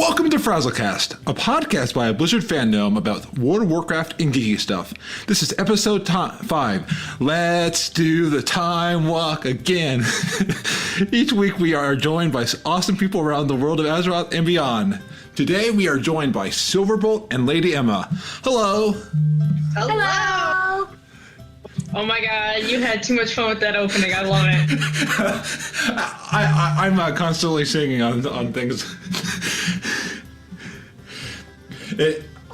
Welcome to Frazlcast, a podcast by a Blizzard fandom about World of Warcraft and geeky stuff. This is episode 5. Let's do the time walk again. Each week we are joined by awesome people around the world of Azeroth and beyond. Today we are joined by Siilverbolt and Lady Emma. Hello. Hello. Oh my god, you had too much fun with that opening. I love it. I'm constantly singing on things.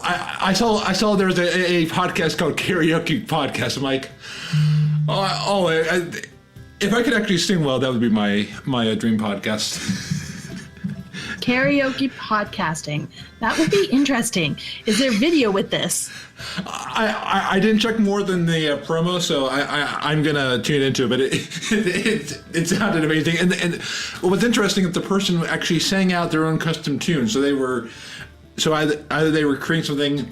I saw there was a podcast called Karaoke Podcast. I'm like, if I could actually sing well, that would be my dream podcast. Karaoke podcasting. That would be interesting. Is there video with this? I didn't check more than the promo, so I'm gonna tune into it. But it sounded amazing, and what's interesting is the person actually sang out their own custom tune. So either they were creating something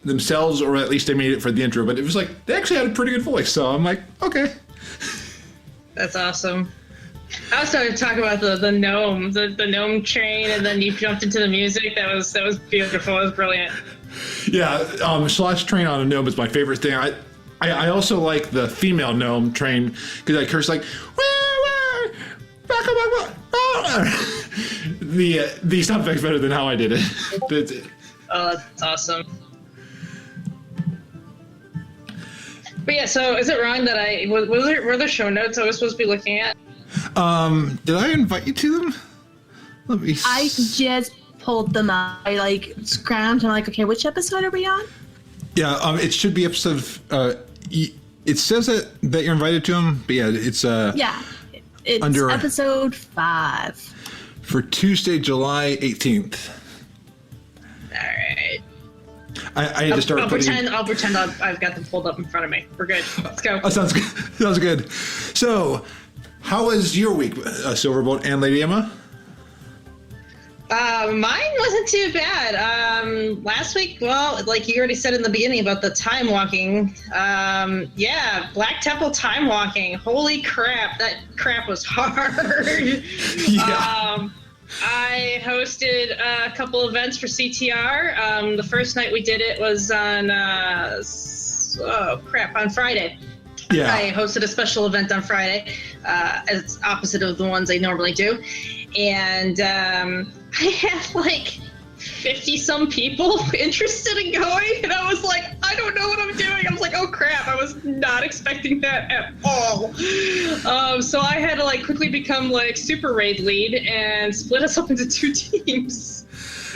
themselves, or at least they made it for the intro. But it was like they actually had a pretty good voice. So I'm like, okay. That's awesome. I was starting to talk about the gnome, the gnome train, and then you jumped into the music. That was beautiful. It was brilliant. Yeah, slash train on a gnome is my favorite thing. I also like the female gnome train because I curse like the sound effects better than how I did it. Oh, that's awesome. But yeah, so is it wrong that were there show notes I was supposed to be looking at? Did I invite you to them? Let me see. I just pulled them up. I scrambled and I'm like, okay, which episode are we on? Yeah, it should be episode. It says that you're invited to them, but yeah, it's it's under episode 5 for Tuesday, July 18th. All right. I had to start. I'll pretend I've got them pulled up in front of me. We're good. Let's go. That sounds good. Sounds good. So, how was your week, Siilverbolt and Lady Emma? Mine wasn't too bad. Last week, well, like you already said in the beginning about the time walking. Black Temple Timewalking. Holy crap, that crap was hard. Yeah. I hosted a couple events for CTR. The first night we did it was on Friday. Yeah. I hosted a special event on Friday, as opposite of the ones I normally do. And I had like 50-some people interested in going. And I was like, I don't know what I'm doing. I was like, oh crap, I was not expecting that at all. So I had to quickly become super raid lead and split us up into 2 teams.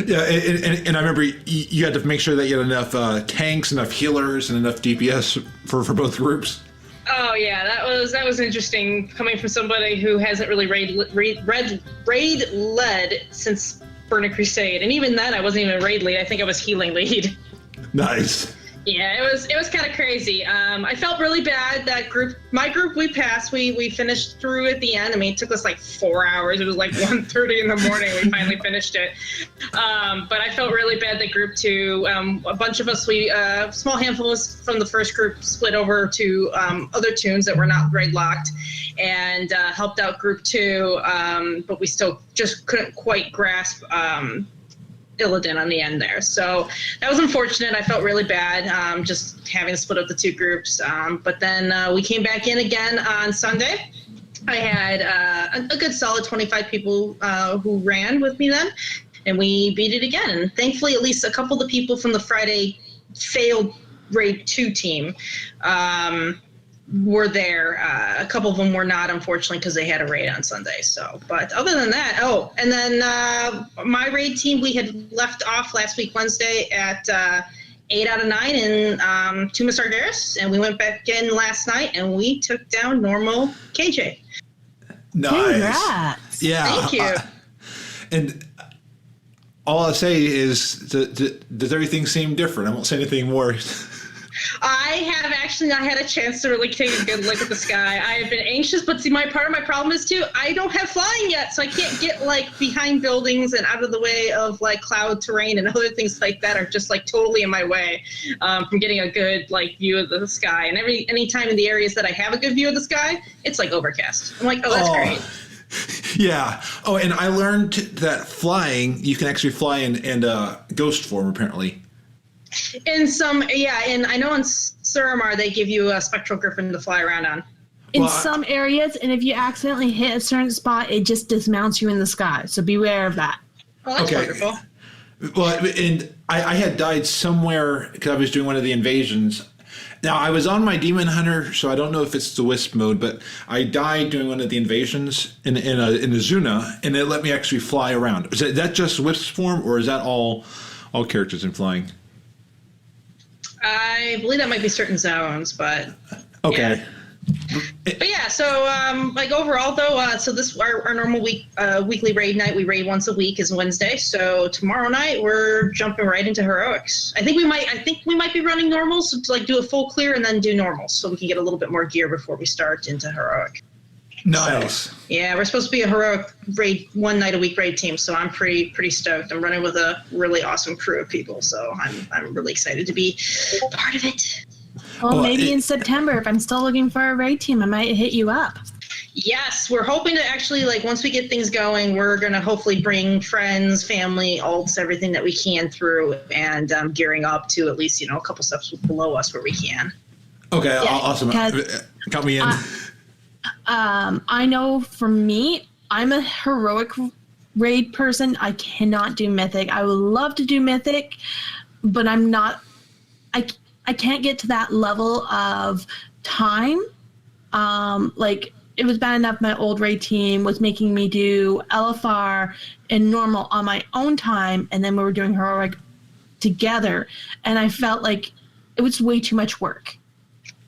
Yeah, and I remember you had to make sure that you had enough tanks, enough healers, and enough DPS for both groups. Oh yeah, that was interesting coming from somebody who hasn't really raid led since Burning Crusade, and even then I wasn't even raid lead. I think I was healing lead. Nice. Yeah, it was kind of crazy. I felt really bad. My group, we passed. We finished through at the end. I mean, it took us 4 hours. It was 1:30 in the morning. We finally finished it. But I felt really bad that group 2, a bunch of us, a small handful of us from the first group split over to other tunes that were not raid locked and helped out group 2. But we still just couldn't quite grasp Illidan on the end there. So that was unfortunate. I felt really bad just having to split up the 2 groups. But then we came back in again on Sunday. I had a good solid 25 people who ran with me then, and we beat it again. And thankfully, at least a couple of the people from the Friday failed Raid 2 team were there. A couple of them were not, unfortunately, because they had a raid on Sunday. So, but other than that, and then my raid team, we had left off last week Wednesday at 8 out of 9 in Tomb of Sargeras, and we went back in last night and we took down normal KJ. Nice. Congrats. Yeah. Thank you. And all I'll say is, does everything seem different? I won't say anything more. I have actually not had a chance to really take a good look at the sky. I have been anxious, but see, part of my problem is too, I don't have flying yet, so I can't get behind buildings and out of the way of cloud terrain and other things like that are just totally in my way from getting a good view of the sky. And any time in the areas that I have a good view of the sky, it's overcast. I'm like, oh, that's great. Yeah. Oh, and I learned that flying, you can actually fly in ghost form, apparently. And I know in Suramar they give you a spectral griffin to fly around on. In some areas, and if you accidentally hit a certain spot, it just dismounts you in the sky. So beware of that. Oh, that's wonderful. Well, and I had died somewhere because I was doing one of the invasions. Now, I was on my Demon Hunter, so I don't know if it's the Wisp mode, but I died doing one of the invasions in a Zuna, and it let me actually fly around. Is that just Wisp form, or is that all characters in flying? I believe that might be certain zones, but... Okay. Yeah. But yeah, so like overall though, so this our normal weekly raid night. We raid once a week is Wednesday. So tomorrow night we're jumping right into heroics. I think we might be running normals to like do a full clear and then do normals, so we can get a little bit more gear before we start into heroic. Nice. So, yeah, we're supposed to be a heroic raid, one night a week raid team. So I'm pretty stoked. I'm running with a really awesome crew of people, so I'm really excited to be part of it. Well, maybe in September, if I'm still looking for a raid team, I might hit you up. Yes, we're hoping to actually, like, once we get things going, we're going to hopefully bring friends, family, alts, everything that we can through, and gearing up to at least, a couple steps below us where we can. Okay, yeah, awesome. Count me in. I know for me, I'm a heroic raid person. I cannot do mythic. I would love to do mythic, but I'm not... I can't get to that level of time. Like, it was bad enough my old raid team was making me do LFR and normal on my own time, and then we were doing heroic together, and I felt like it was way too much work.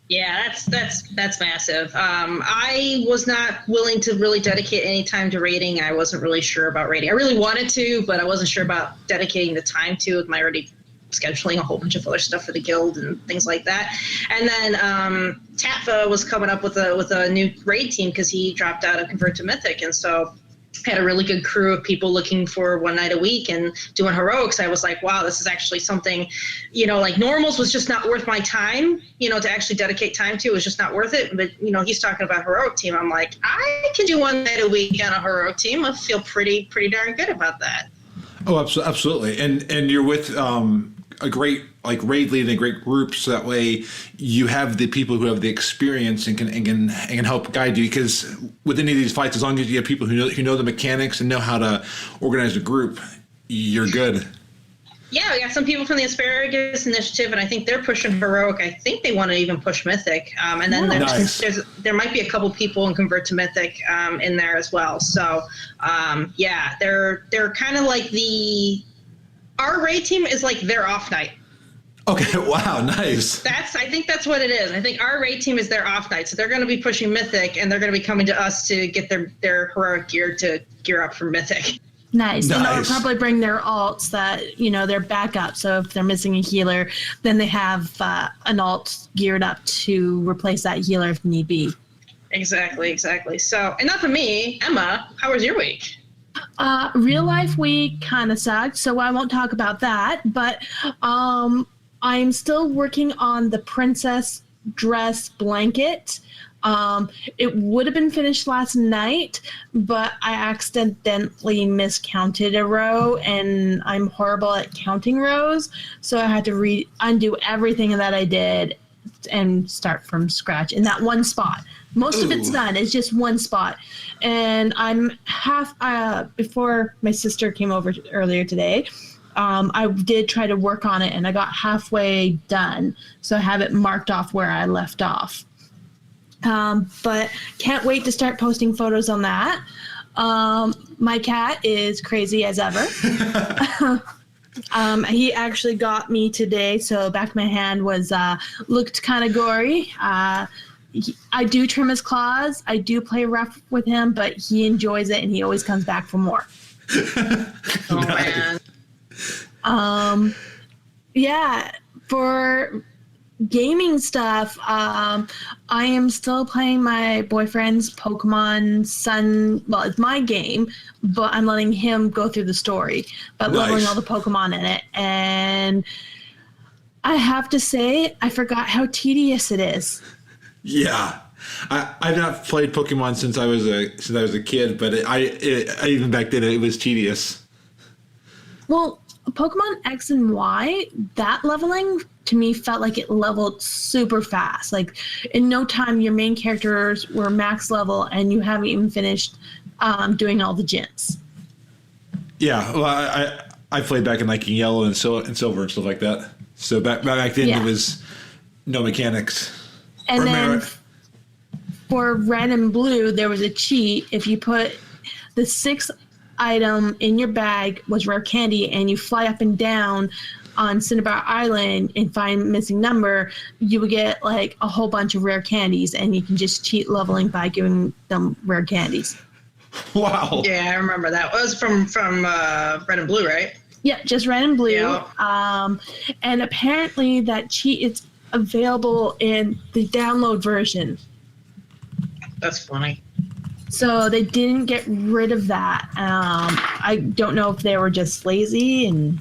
Yeah, that's massive. I was not willing to really dedicate any time to raiding. I wasn't really sure about raiding. I really wanted to, but I wasn't sure about dedicating the time to with my already scheduling a whole bunch of other stuff for the guild and things like that. And then Tatfa was coming up with a new raid team because he dropped out of Convert to Mythic, and so had a really good crew of people looking for one night a week and doing heroics. I was like, wow, this is actually something, like normals was just not worth my time, to actually dedicate time to. It was just not worth it. But, he's talking about heroic team. I'm like, I can do one night a week on a heroic team. I feel pretty darn good about that. Oh, absolutely. And you're with a great raid lead and a great group, so that way you have the people who have the experience and can help guide you. Because with any of these fights, as long as you have people who know the mechanics and know how to organize a group, you're good. Yeah, we got some people from the Asparagus Initiative, and I think they're pushing heroic. I think they want to even push Mythic, and then there might be a couple people in Convert to Mythic in there as well. So yeah, they're kind of like our raid team is like their off night. Okay, wow, nice. I think that's what it is. I think our raid team is their off night, so they're going to be pushing Mythic, and they're going to be coming to us to get their heroic gear to gear up for Mythic. Nice. And they'll probably bring their alts that, their backup. So if they're missing a healer, then they have an alt geared up to replace that healer if need be. Exactly. So enough of me. Emma, how was your week? Real life week kind of sucked, so I won't talk about that. But I'm still working on the princess dress blanket. It would have been finished last night, but I accidentally miscounted a row, and I'm horrible at counting rows, so I had to undo everything that I did and start from scratch in that one spot. Most of it's done. It's just one spot. And I'm before my sister came over earlier today, I did try to work on it, and I got halfway done, so I have it marked off where I left off. But can't wait to start posting photos on that. My cat is crazy as ever. He actually got me today, so back of my hand looked kind of gory. I do trim his claws. I do play rough with him, but he enjoys it, and he always comes back for more. Oh, man. Yeah, for gaming stuff, I am still playing my boyfriend's Pokemon Sun. Well, it's my game, but I'm letting him go through the story, but leveling all the Pokemon in it. And I have to say, I forgot how tedious it is. Yeah, I've not played Pokemon since I was a kid, but even back then it was tedious. Well, Pokemon X and Y, that leveling to me felt like it leveled super fast. Like in no time, your main characters were max level, and you haven't even finished doing all the gyms. Yeah, well, I played back in like Yellow and Silver and stuff like that. So back then Yeah. There was no mechanics. And then Remember- for Red and Blue, there was a cheat. If you put the sixth item in your bag was rare candy, and you fly up and down on Cinnabar Island and find missing number, you would get like a whole bunch of rare candies, and you can just cheat leveling by giving them rare candies. Wow. Yeah, I remember that. It was from Red and Blue, right? Yeah, just Red and Blue. Yeah. And apparently that cheat is available in the download version. That's funny. So they didn't get rid of that. I don't know if they were just lazy and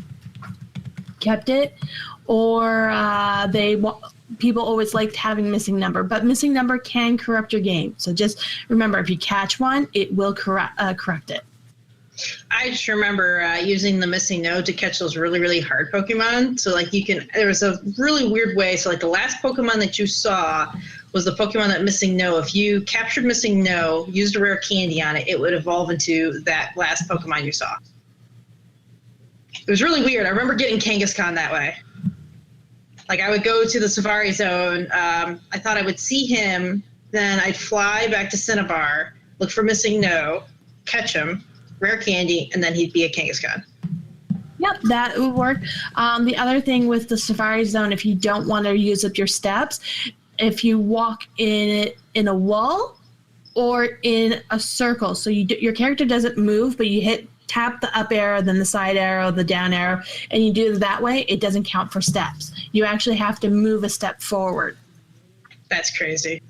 kept it, or people always liked having missing number. But missing number can corrupt your game. So just remember, if you catch one, it will corrupt it. I just remember using the missing node to catch those really, really hard Pokemon. So like there was a really weird way. So like the last Pokemon that you saw was the Pokemon that missing no. If you captured missing no, used a rare candy on it, it would evolve into that last Pokemon you saw. It was really weird. I remember getting Kangaskhan that way. Like I would go to the Safari Zone. I thought I would see him. Then I'd fly back to Cinnabar, look for missing no, catch him, rare candy, and then he'd be a Kangaskhan. Yep, that would work. The other thing with the Safari Zone, if you don't want to use up your steps, if you walk in a wall or in a circle, so your character doesn't move, but you tap the up arrow, then the side arrow, the down arrow, and you do it that way, it doesn't count for steps. You actually have to move a step forward. That's crazy.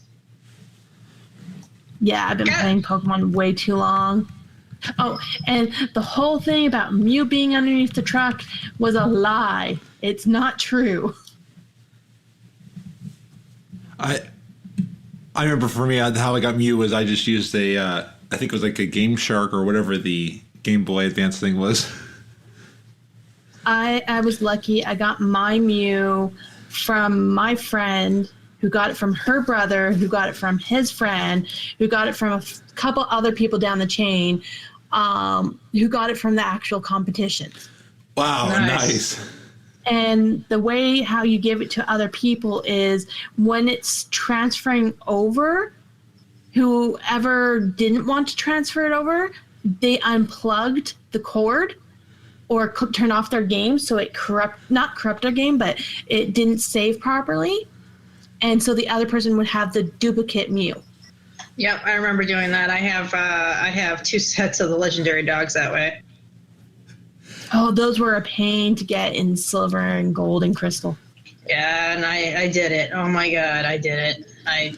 Yeah, I've been playing Pokemon way too long. Oh, and the whole thing about Mew being underneath the truck was a lie. It's not true. I remember for me how I got Mew was I just used I think it was like a Game Shark or whatever the Game Boy Advance thing was. I was lucky. I got my Mew from my friend, who got it from her brother, who got it from his friend, who got it from a couple other people down the chain, who got it from the actual competition. Wow, nice. And the way how you give it to other people is when it's transferring over, whoever didn't want to transfer it over, they unplugged the cord or turned off their game, so it not corrupt their game, but it didn't save properly. And so the other person would have the duplicate Mew. Yep, I remember doing that. I have 2 sets of the legendary dogs that way. Oh, those were a pain to get in Silver and Gold and Crystal. Yeah, and I did it. Oh my god, I did it.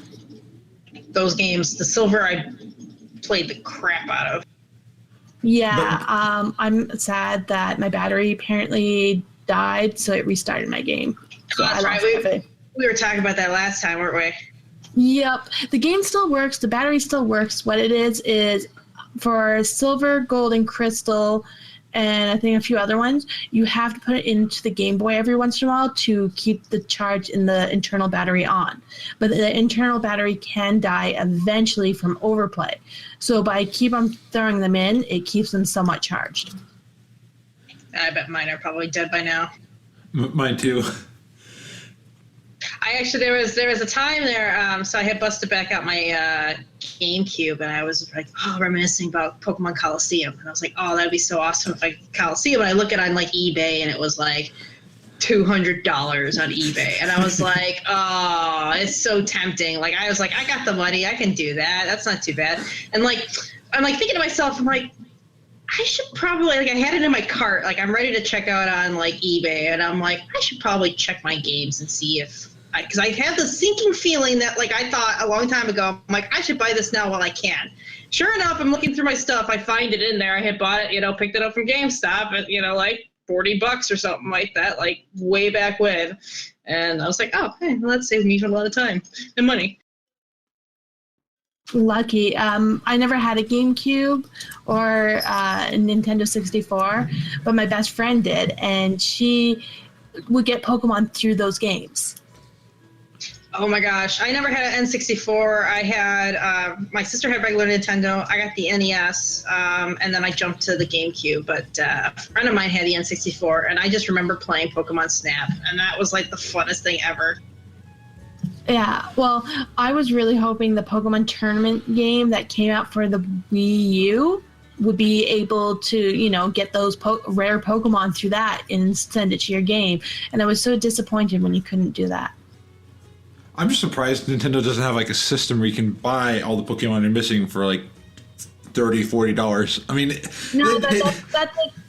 Those games, the Silver, I played the crap out of. Yeah, I'm sad that my battery apparently died, so it restarted my game. So That's right. We were talking about that last time, weren't we? Yep. The game still works. The battery still works. What it is for Silver, Gold, and Crystal, and I think a few other ones, you have to put it into the Game Boy every once in a while to keep the charge in the internal battery on. But the internal battery can die eventually from overplay. So by keep on throwing them in, it keeps them somewhat charged. I bet mine are probably dead by now. Mine too. I actually there was a time there. So I had busted back out my GameCube, and I was like, reminiscing about Pokemon Coliseum, and I was like, oh, that'd be so awesome if I could Coliseum. And I look at it on like eBay, and it was like $200 on eBay, and I was like, oh, it's so tempting. Like I was like, I got the money, I can do that. That's not too bad. And like I'm like thinking to myself, I'm like, I should probably, like, I had it in my cart, like I'm ready to check out on like eBay, and I'm like, I should probably check my games and see if because I had the sinking feeling that, like, I thought a long time ago, I'm like, I should buy this now while I can. Sure enough, I'm looking through my stuff. I find it in there. I had bought it, picked it up from GameStop at, like $40 or something like that, like way back when. And I was like, oh, hey, well, that saved me a lot of time and money. lucky. I never had a GameCube or a Nintendo 64, but my best friend did, and she would get Pokemon through those games. Oh my gosh, I never had an N64. I had, my sister had regular Nintendo. I got the NES, and then I jumped to the GameCube. But a friend of mine had the N64, and I just remember playing Pokemon Snap, and that was like the funnest thing ever. Yeah, well, I was really hoping the Pokemon tournament game that came out for the Wii U would be able to, you know, get those rare Pokemon through that and send it to your game. And I was so disappointed when you couldn't do that. I'm just surprised Nintendo doesn't have like a system where you can buy all the Pokemon you're missing for like $30, $40. I mean, no,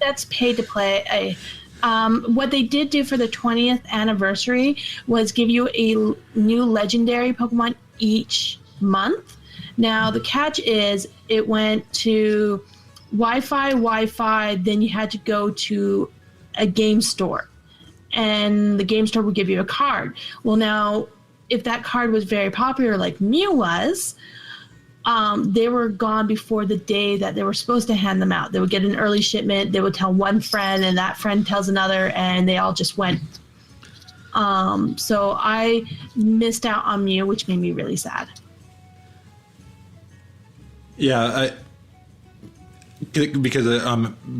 that's pay to play. What they did do for the 20th anniversary was give you a new legendary Pokemon each month. Now the catch is it went to Wi-Fi, then you had to go to a game store, and the game store would give you a card. Well, now if that card was very popular like Mew was, they were gone before the day that they were supposed to hand them out. They would get an early shipment, they would tell one friend, and that friend tells another, and they all just went. So I missed out on Mew, which made me really sad. Yeah, because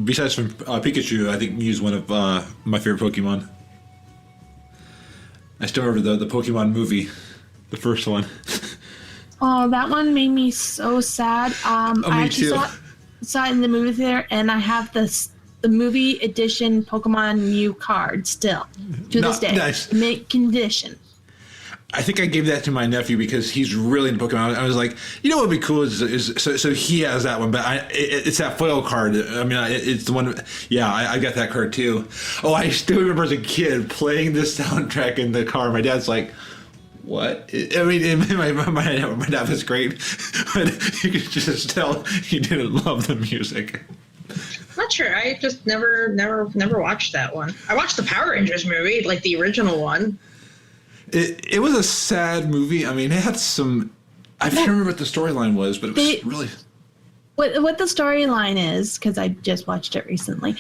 besides from Pikachu, I think Mew's one of my favorite Pokemon. I still remember the Pokemon movie, the first one. Oh, that one made me so sad. I actually saw it in the movie theater, and I have the movie edition Pokemon Mew card still to this day. Nice. Mint condition. I think I gave that to my nephew because he's really into Pokemon. I was like, you know what would be cool is so he has that one, but it's that foil card. I mean, it's the one. Yeah, I got that card too. Oh, I still remember as a kid playing this soundtrack in the car. My dad's like, what? I mean, my dad was great, but you could just tell he didn't love the music. Not sure. I just never watched that one. I watched the Power Rangers movie, like the original one. It was a sad movie. I mean, it had some. I can't remember what the storyline was, but it was really. What the storyline is, because I just watched it recently,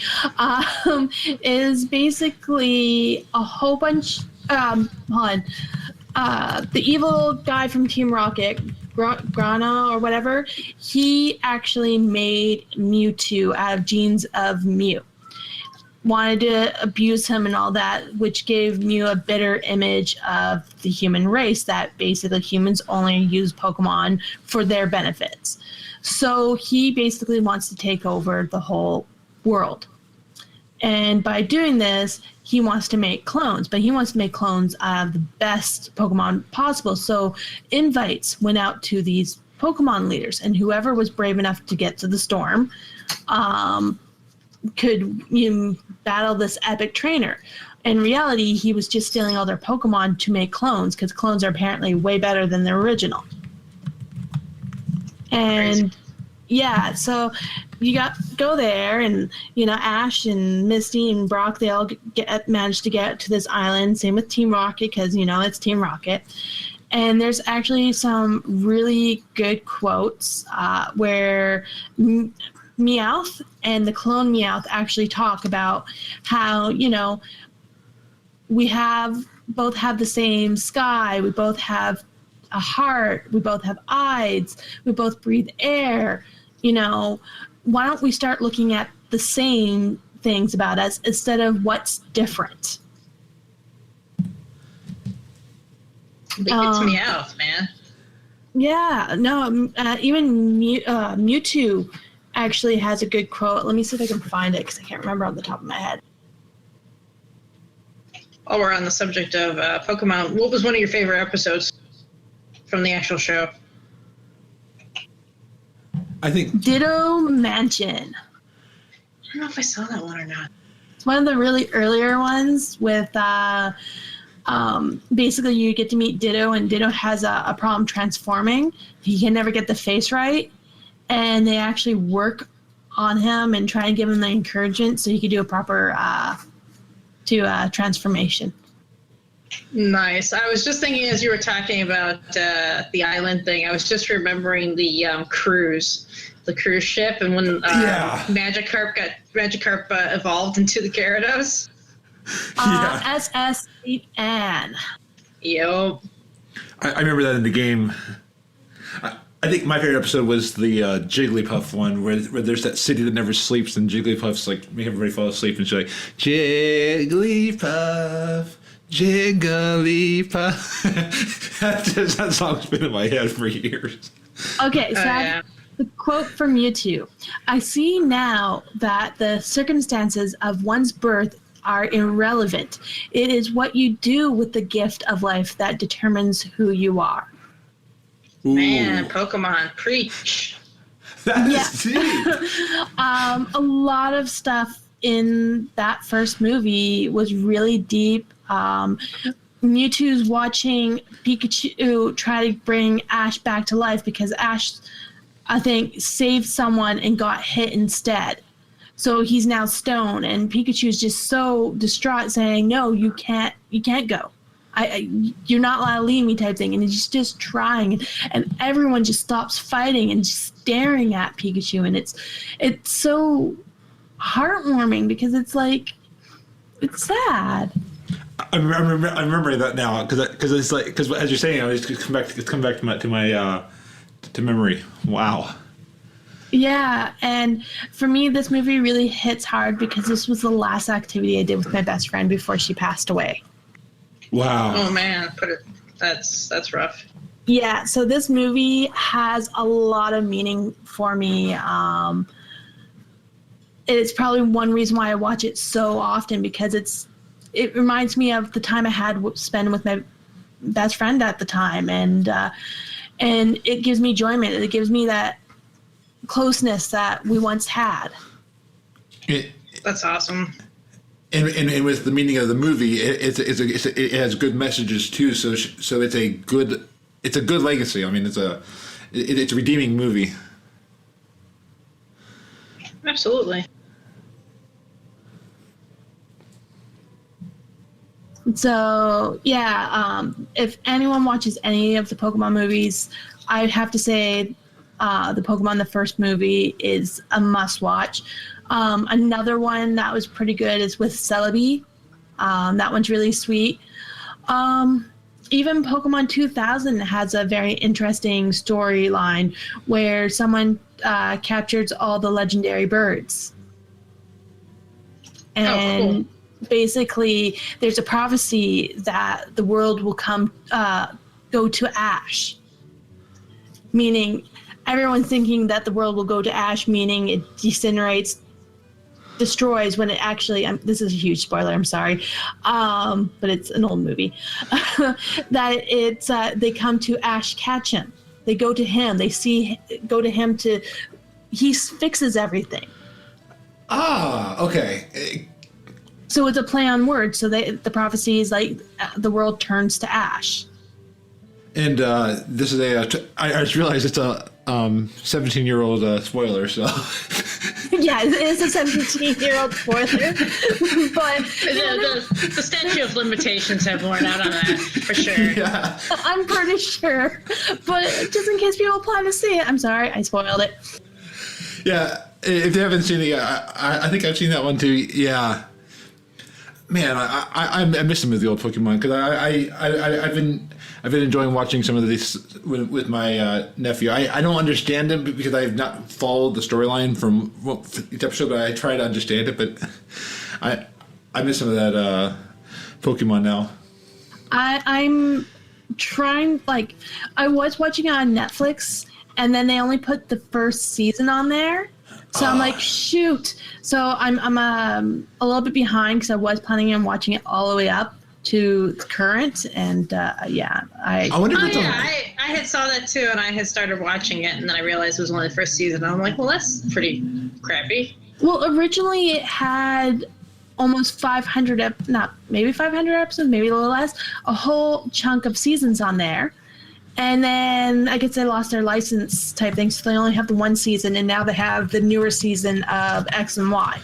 is basically a whole bunch. The evil guy from Team Rocket, Grana or whatever, he actually made Mewtwo out of genes of Mew. Wanted to abuse him and all that, which gave Mew a bitter image of the human race, that basically humans only use Pokemon for their benefits. So he basically wants to take over the whole world. And by doing this, he wants to make clones, but he wants to make clones out of the best Pokemon possible. So invites went out to these Pokemon leaders, and whoever was brave enough to get to the storm could battle this epic trainer. In reality, he was just stealing all their Pokemon to make clones, because clones are apparently way better than the original. And crazy. Yeah, so you go there, and Ash and Misty and Brock, they all managed to get to this island. Same with Team Rocket, because it's Team Rocket. And there's actually some really good quotes where Meowth and the clone Meowth actually talk about how we both have the same sky, we both have a heart, we both have eyes, we both breathe air. Why don't we start looking at the same things about us instead of what's different? It's Meowth, man. Yeah, no, even Mewtwo actually has a good quote. Let me see if I can find it, because I can't remember on the top of my head. While we're on the subject of Pokemon, what was one of your favorite episodes from the actual show? I think Ditto Mansion. I don't know if I saw that one or not. It's one of the really earlier ones with basically you get to meet Ditto, and Ditto has a problem transforming. He can never get the face right, and they actually work on him and try and give him the encouragement so he can do a proper transformation. Nice. I was just thinking as you were talking about the island thing, I was just remembering the cruise ship, and when Magikarp evolved into the Gyarados. SS Anne. Yep. I remember that in the game. I think my favorite episode was the Jigglypuff one, where there's that city that never sleeps, and Jigglypuff's like make everybody fall asleep, and she's like, Jigglypuff, Jigglypuff. that song's been in my head for years. Okay, so the quote from Mewtwo. I see now that the circumstances of one's birth are irrelevant. It is what you do with the gift of life that determines who you are. Ooh. Man, Pokemon, preach. That is deep. A lot of stuff in that first movie was really deep. Mewtwo's watching Pikachu try to bring Ash back to life because Ash, I think, saved someone and got hit instead. So he's now stone, and Pikachu's just so distraught, saying, "No, you can't go. You're not allowed to leave me," type thing. And he's just trying, and everyone just stops fighting and just staring at Pikachu, and it's so heartwarming because it's like it's sad. I remember that now because it's like because as you're saying, it's come back to my memory. Wow. Yeah, and for me, this movie really hits hard because this was the last activity I did with my best friend before she passed away. Wow. Oh man, that's rough. Yeah, so this movie has a lot of meaning for me. It's probably one reason why I watch it so often because it reminds me of the time I had spent with my best friend at the time, and it gives me enjoyment. It gives me that closeness that we once had. That's awesome. And with the meaning of the movie, it has good messages too. So it's a good legacy. I mean, it's a redeeming movie. Absolutely. So yeah, if anyone watches any of the Pokemon movies, I'd have to say the Pokemon the first movie is a must-watch. Another one that was pretty good is with Celebi. That one's really sweet. Even Pokemon 2000 has a very interesting storyline where someone captures all the legendary birds. And basically, there's a prophecy that the world will go to ash. Meaning, everyone's thinking that the world will go to ash, meaning it disintegrates, destroys, when it actually, this is a huge spoiler, I'm sorry, but it's an old movie, that they come to Ash Ketchum. They go to him. Go to him he fixes everything. Ah, okay. So it's a play on words. So the prophecy is like the world turns to ash. And this is I just realized it's a 17-year-old spoiler, so. Yeah, it is a 17-year-old spoiler, but the statute of limitations have worn out on that for sure. Yeah. I'm pretty sure, but just in case people plan to see it, I'm sorry, I spoiled it. Yeah, if you haven't seen it, I think I've seen that one too. Yeah, man, I miss some of the old Pokemon because I've been enjoying watching some of these with my nephew. I don't understand them because I have not followed the storyline from each episode, but I try to understand it. But I miss some of that Pokemon now. I'm trying, like, I was watching it on Netflix, and then they only put the first season on there. So I'm like, shoot. So I'm a little bit behind because I was planning on watching it all the way up to current, and yeah, I wonder if I had saw that too, and I had started watching it, and then I realized it was only the first season. I'm like, well, that's pretty crappy. Well, originally it had almost 500, maybe 500 episodes, maybe a little less, a whole chunk of seasons on there. And then I guess they lost their license type thing, so they only have the one season, and now they have the newer season of X and Y.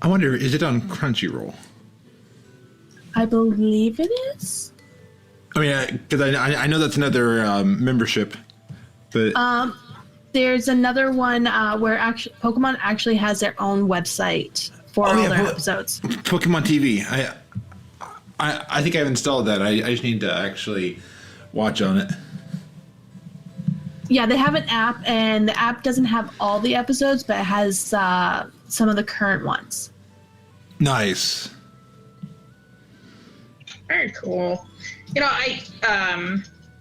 I wonder, is it on Crunchyroll? I believe it is. I mean, because I know that's another membership, but There's another one where Pokemon actually has their own website for all their episodes. Pokemon TV. I think I've installed that. I just need to actually watch on it. Yeah, they have an app, and the app doesn't have all the episodes, but it has some of the current ones. Nice. Very cool. You know,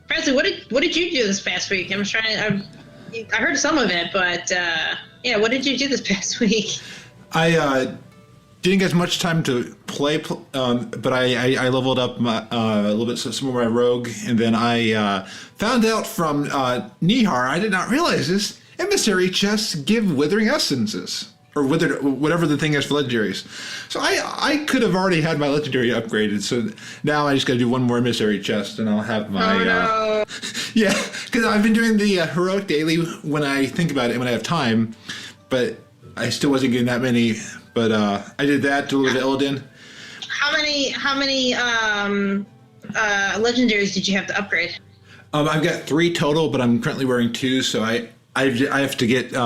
Frazley, what did you do this past week? I heard some of it, but yeah, what did you do this past week? I didn't get much time to play, but I leveled up a little bit some of my rogue, and then I found out from Nihar, I did not realize this, emissary chests give withering essences. Or whatever the thing is for legendaries. So I could have already had my legendary upgraded. So now I just got to do one more emissary chest, and I'll have my. Oh no! Yeah, because I've been doing the heroic daily when I think about it, when I have time, but I still wasn't getting that many. But I did that to a little bit Illidan. How many legendaries did you have to upgrade? I've got 3 total, but I'm currently wearing 2, so I have to get.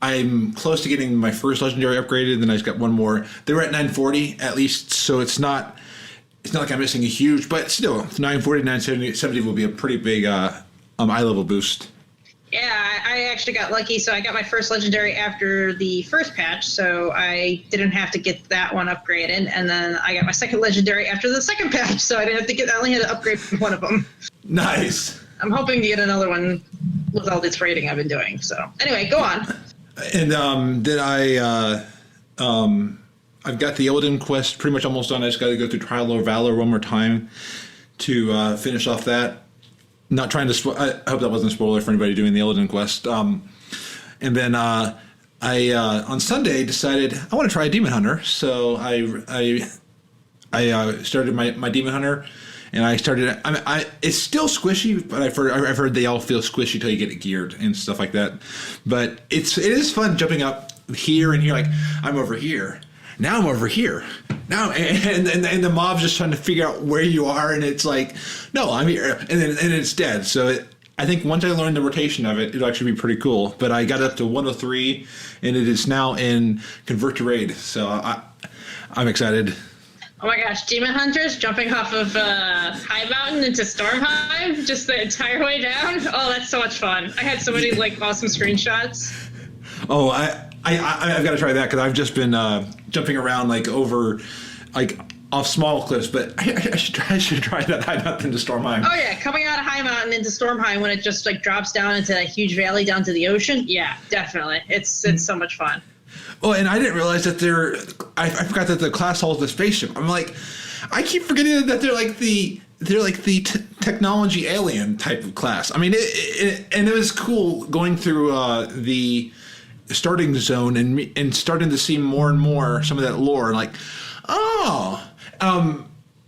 I'm close to getting my first legendary upgraded, then I just got one more. They were at 940 at least, so it's not like I'm missing a huge, but still, 940 to 970 will be a pretty big eye level boost. Yeah, I actually got lucky, so I got my first legendary after the first patch, so I didn't have to get that one upgraded, and then I got my second legendary after the second patch, so I only had to upgrade one of them. Nice. I'm hoping to get another one with all this raiding I've been doing. So anyway, go on. And then I've got the Illidan quest pretty much almost done. I just got to go through Trial of Valor one more time to finish off that. Not trying to I hope that wasn't a spoiler for anybody doing the Illidan quest. And then I on Sunday decided I want to try a Demon Hunter. So I started my Demon Hunter. And I started. It's still squishy, but I've heard they all feel squishy till you get it geared and stuff like that. But it is fun jumping up here and here. Like I'm over here, now I'm over here, now, and the mob's just trying to figure out where you are, and it's like, no, I'm here, and then it's dead. So I think once I learn the rotation of it, it'll actually be pretty cool. But I got up to 103, and it is now in Convert to Raid. So I'm excited. Oh my gosh, Demon Hunters jumping off of High Mountain into Stormheim just the entire way down? Oh, that's so much fun. I had so many awesome screenshots. Oh, I've got to try that because I've just been jumping around over off small cliffs, but I should try that High Mountain into Stormheim. Oh yeah, coming out of High Mountain into Stormheim when it just drops down into that huge valley down to the ocean. Yeah, definitely. It's so much fun. Oh, and I didn't realize that I forgot that the class hall is the spaceship. I'm like, I keep forgetting that they're like the technology alien type of class. I mean, it was cool going through the starting zone and starting to see more and more some of that lore. Like,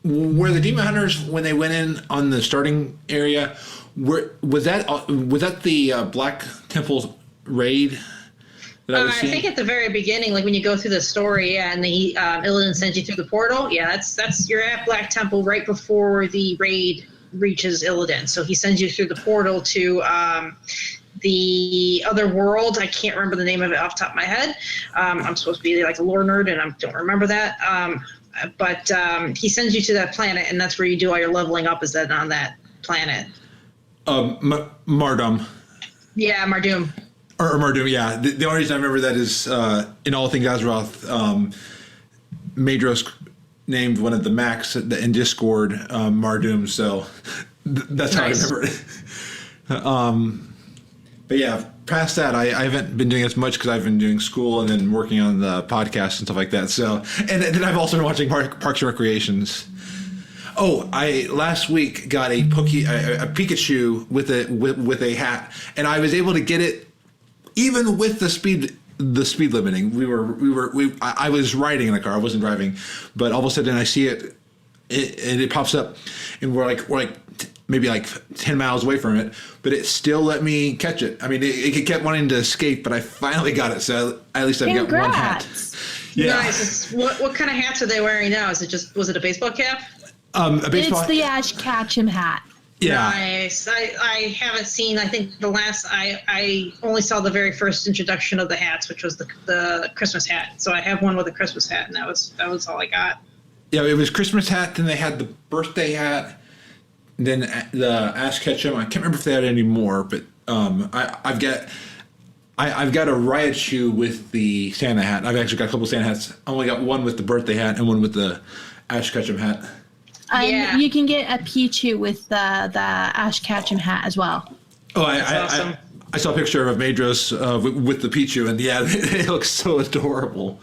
where the Demon Hunters, when they went in on the starting area, was that the Black Temple raid? I think at the very beginning, when you go through the story, and the Illidan sends you through the portal, that's you're at Black Temple right before the raid reaches Illidan. So he sends you through the portal to the other world. I can't remember the name of it off the top of my head. I'm supposed to be a lore nerd, and I don't remember that. But he sends you to that planet, and that's where you do all your leveling up. Is that on that planet? Mardum. Yeah, Mardum. Or Mardum, yeah. The only reason I remember that is in All Things Azeroth, Madros named one of the Macs in Discord Mardum, so that's how nice. I remember it. But yeah, past that, I haven't been doing as much because I've been doing school and then working on the podcast and stuff like that. So, and then I've also been watching Parks and Recreations. Oh, I last week got a Pikachu with a hat, and I was able to get it even with the speed limiting. I was riding in the car, I wasn't driving, but all of a sudden I see it and it pops up, and we're like maybe 10 miles away from it, but it still let me catch it. I mean, it kept wanting to escape, but I finally got it. So at least I've got one hat. Yeah. Nice. What kind of hats are they wearing now? Was it a baseball cap? A baseball. It's the Ash Ketchum hat. Yeah. Nice. I haven't seen. I think the last I only saw the very first introduction of the hats, which was the Christmas hat. So I have one with a Christmas hat, and that was all I got. Yeah, it was Christmas hat. Then they had the birthday hat. Then the Ash Ketchum. I can't remember if they had any more, but I've got a riot shoe with the Santa hat. I've actually got a couple Santa hats. I only got one with the birthday hat and one with the Ash Ketchum hat. Yeah. You can get a Pichu with the Ash Ketchum hat as well. Oh, Awesome. I saw a picture of Madros with the Pichu, and yeah, they look so adorable.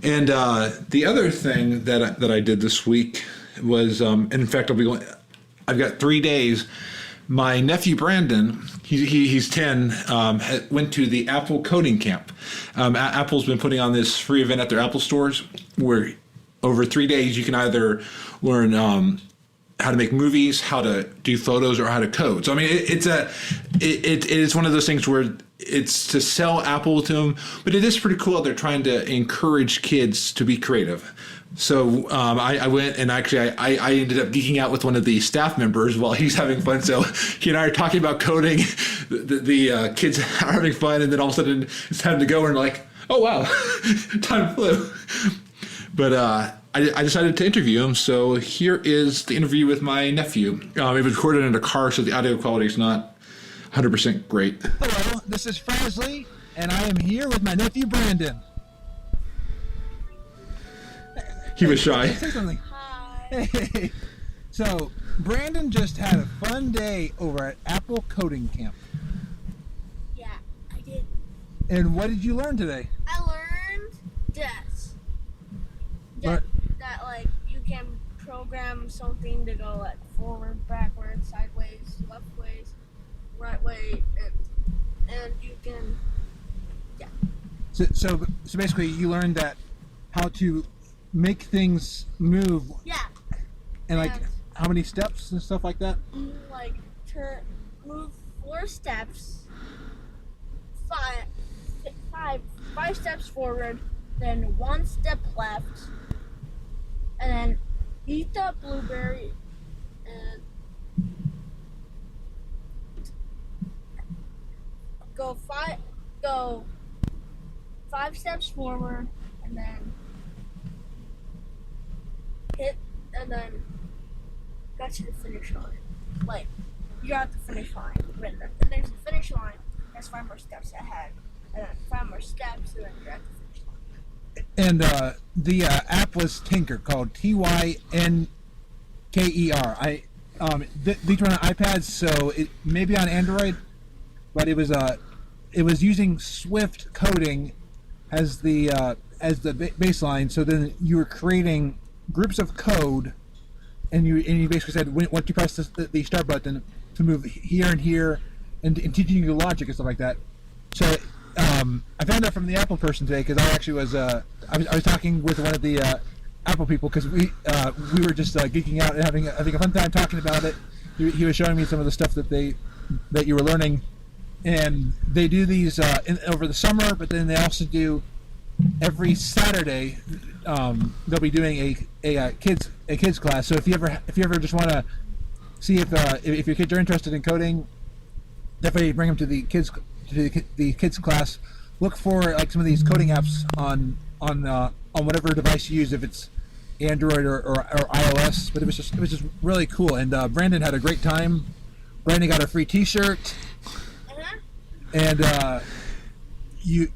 And the other thing that I did this week was, in fact, I've got 3 days. My nephew Brandon, he's 10, went to the Apple coding camp. Apple's been putting on this free event at their Apple stores where over 3 days you can either learn how to make movies, how to do photos, or how to code. So I mean, it is one of those things where it's to sell Apple to them, but it is pretty cool. They're trying to encourage kids to be creative. So I went, and actually I ended up geeking out with one of the staff members while he's having fun. So he and I are talking about coding. The kids are having fun, and then all of a sudden it's time to go, and like, oh wow, time flew. But I decided to interview him, so here is the interview with my nephew. It was recorded in a car, so the audio quality is not 100% great. Hello, this is Frazley, and I am here with my nephew Brandon. He was shy. Say something. Hi. Hey. So, Brandon just had a fun day over at Apple Coding Camp. Yeah, I did. And what did you learn today? I learned this. What? That like you can program something to go like forward, backwards, sideways, left ways, right way, and you can So basically, you learned that how to make things move, yeah, and like and how many steps and stuff like that. like move 4 steps, five steps forward, then 1 step left, and then eat the blueberry and go 5 steps forward, and then hit, and then got to the finish line. Like, you got the finish line right there. And there's the finish line. There's 5 more steps ahead, and then 5 more steps, and then you're at the finish line. And the app was Tinker, called Tynker. These were on iPads, so it may be on Android, but it was using Swift coding as the baseline. So then you were creating groups of code, and you basically said once you press the start button to move here and here, and teaching you logic and stuff like that. So I found out from the Apple person today, because I actually was I was talking with one of the Apple people, because we were just geeking out and having a fun time talking about it. He was showing me some of the stuff that you were learning, and they do these over the summer, but then they also do every Saturday. They'll be doing a kids class. So if you ever just want to see if your kids are interested in coding, definitely bring them to the kids class. Look for like some of these coding apps on whatever device you use, if it's Android or iOS. But it was just really cool, and Brandon had a great time. Brandon got a free T-shirt, and you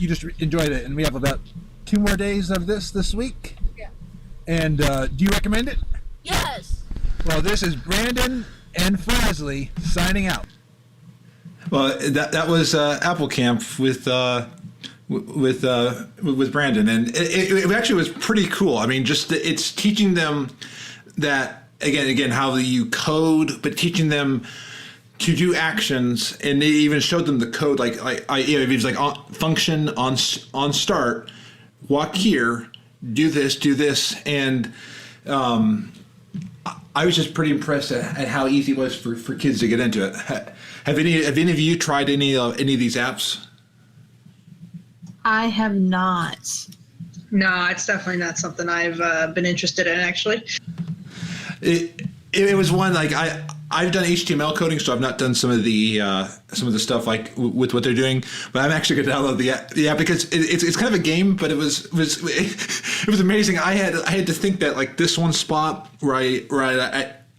just enjoyed it. And we have about 2 more days of this week. Yeah. And do you recommend it? Yes. Well, this is Brandon and Frazley signing out. Well, that was Apple Camp with Brandon, and it actually was pretty cool. I mean, just it's teaching them that again how you code, but teaching them to do actions, and they even showed them the code. It was like function on start, walk here, do this, and I was just pretty impressed at how easy it was for kids to get into it. Have any of you tried any of these apps? I have not. No, it's definitely not something I've been interested in, actually. It was one like I've done HTML coding, so I've not done some of the stuff like with what they're doing. But I'm actually going to download the app because it's kind of a game, but it was amazing. I had to think that like this one spot where I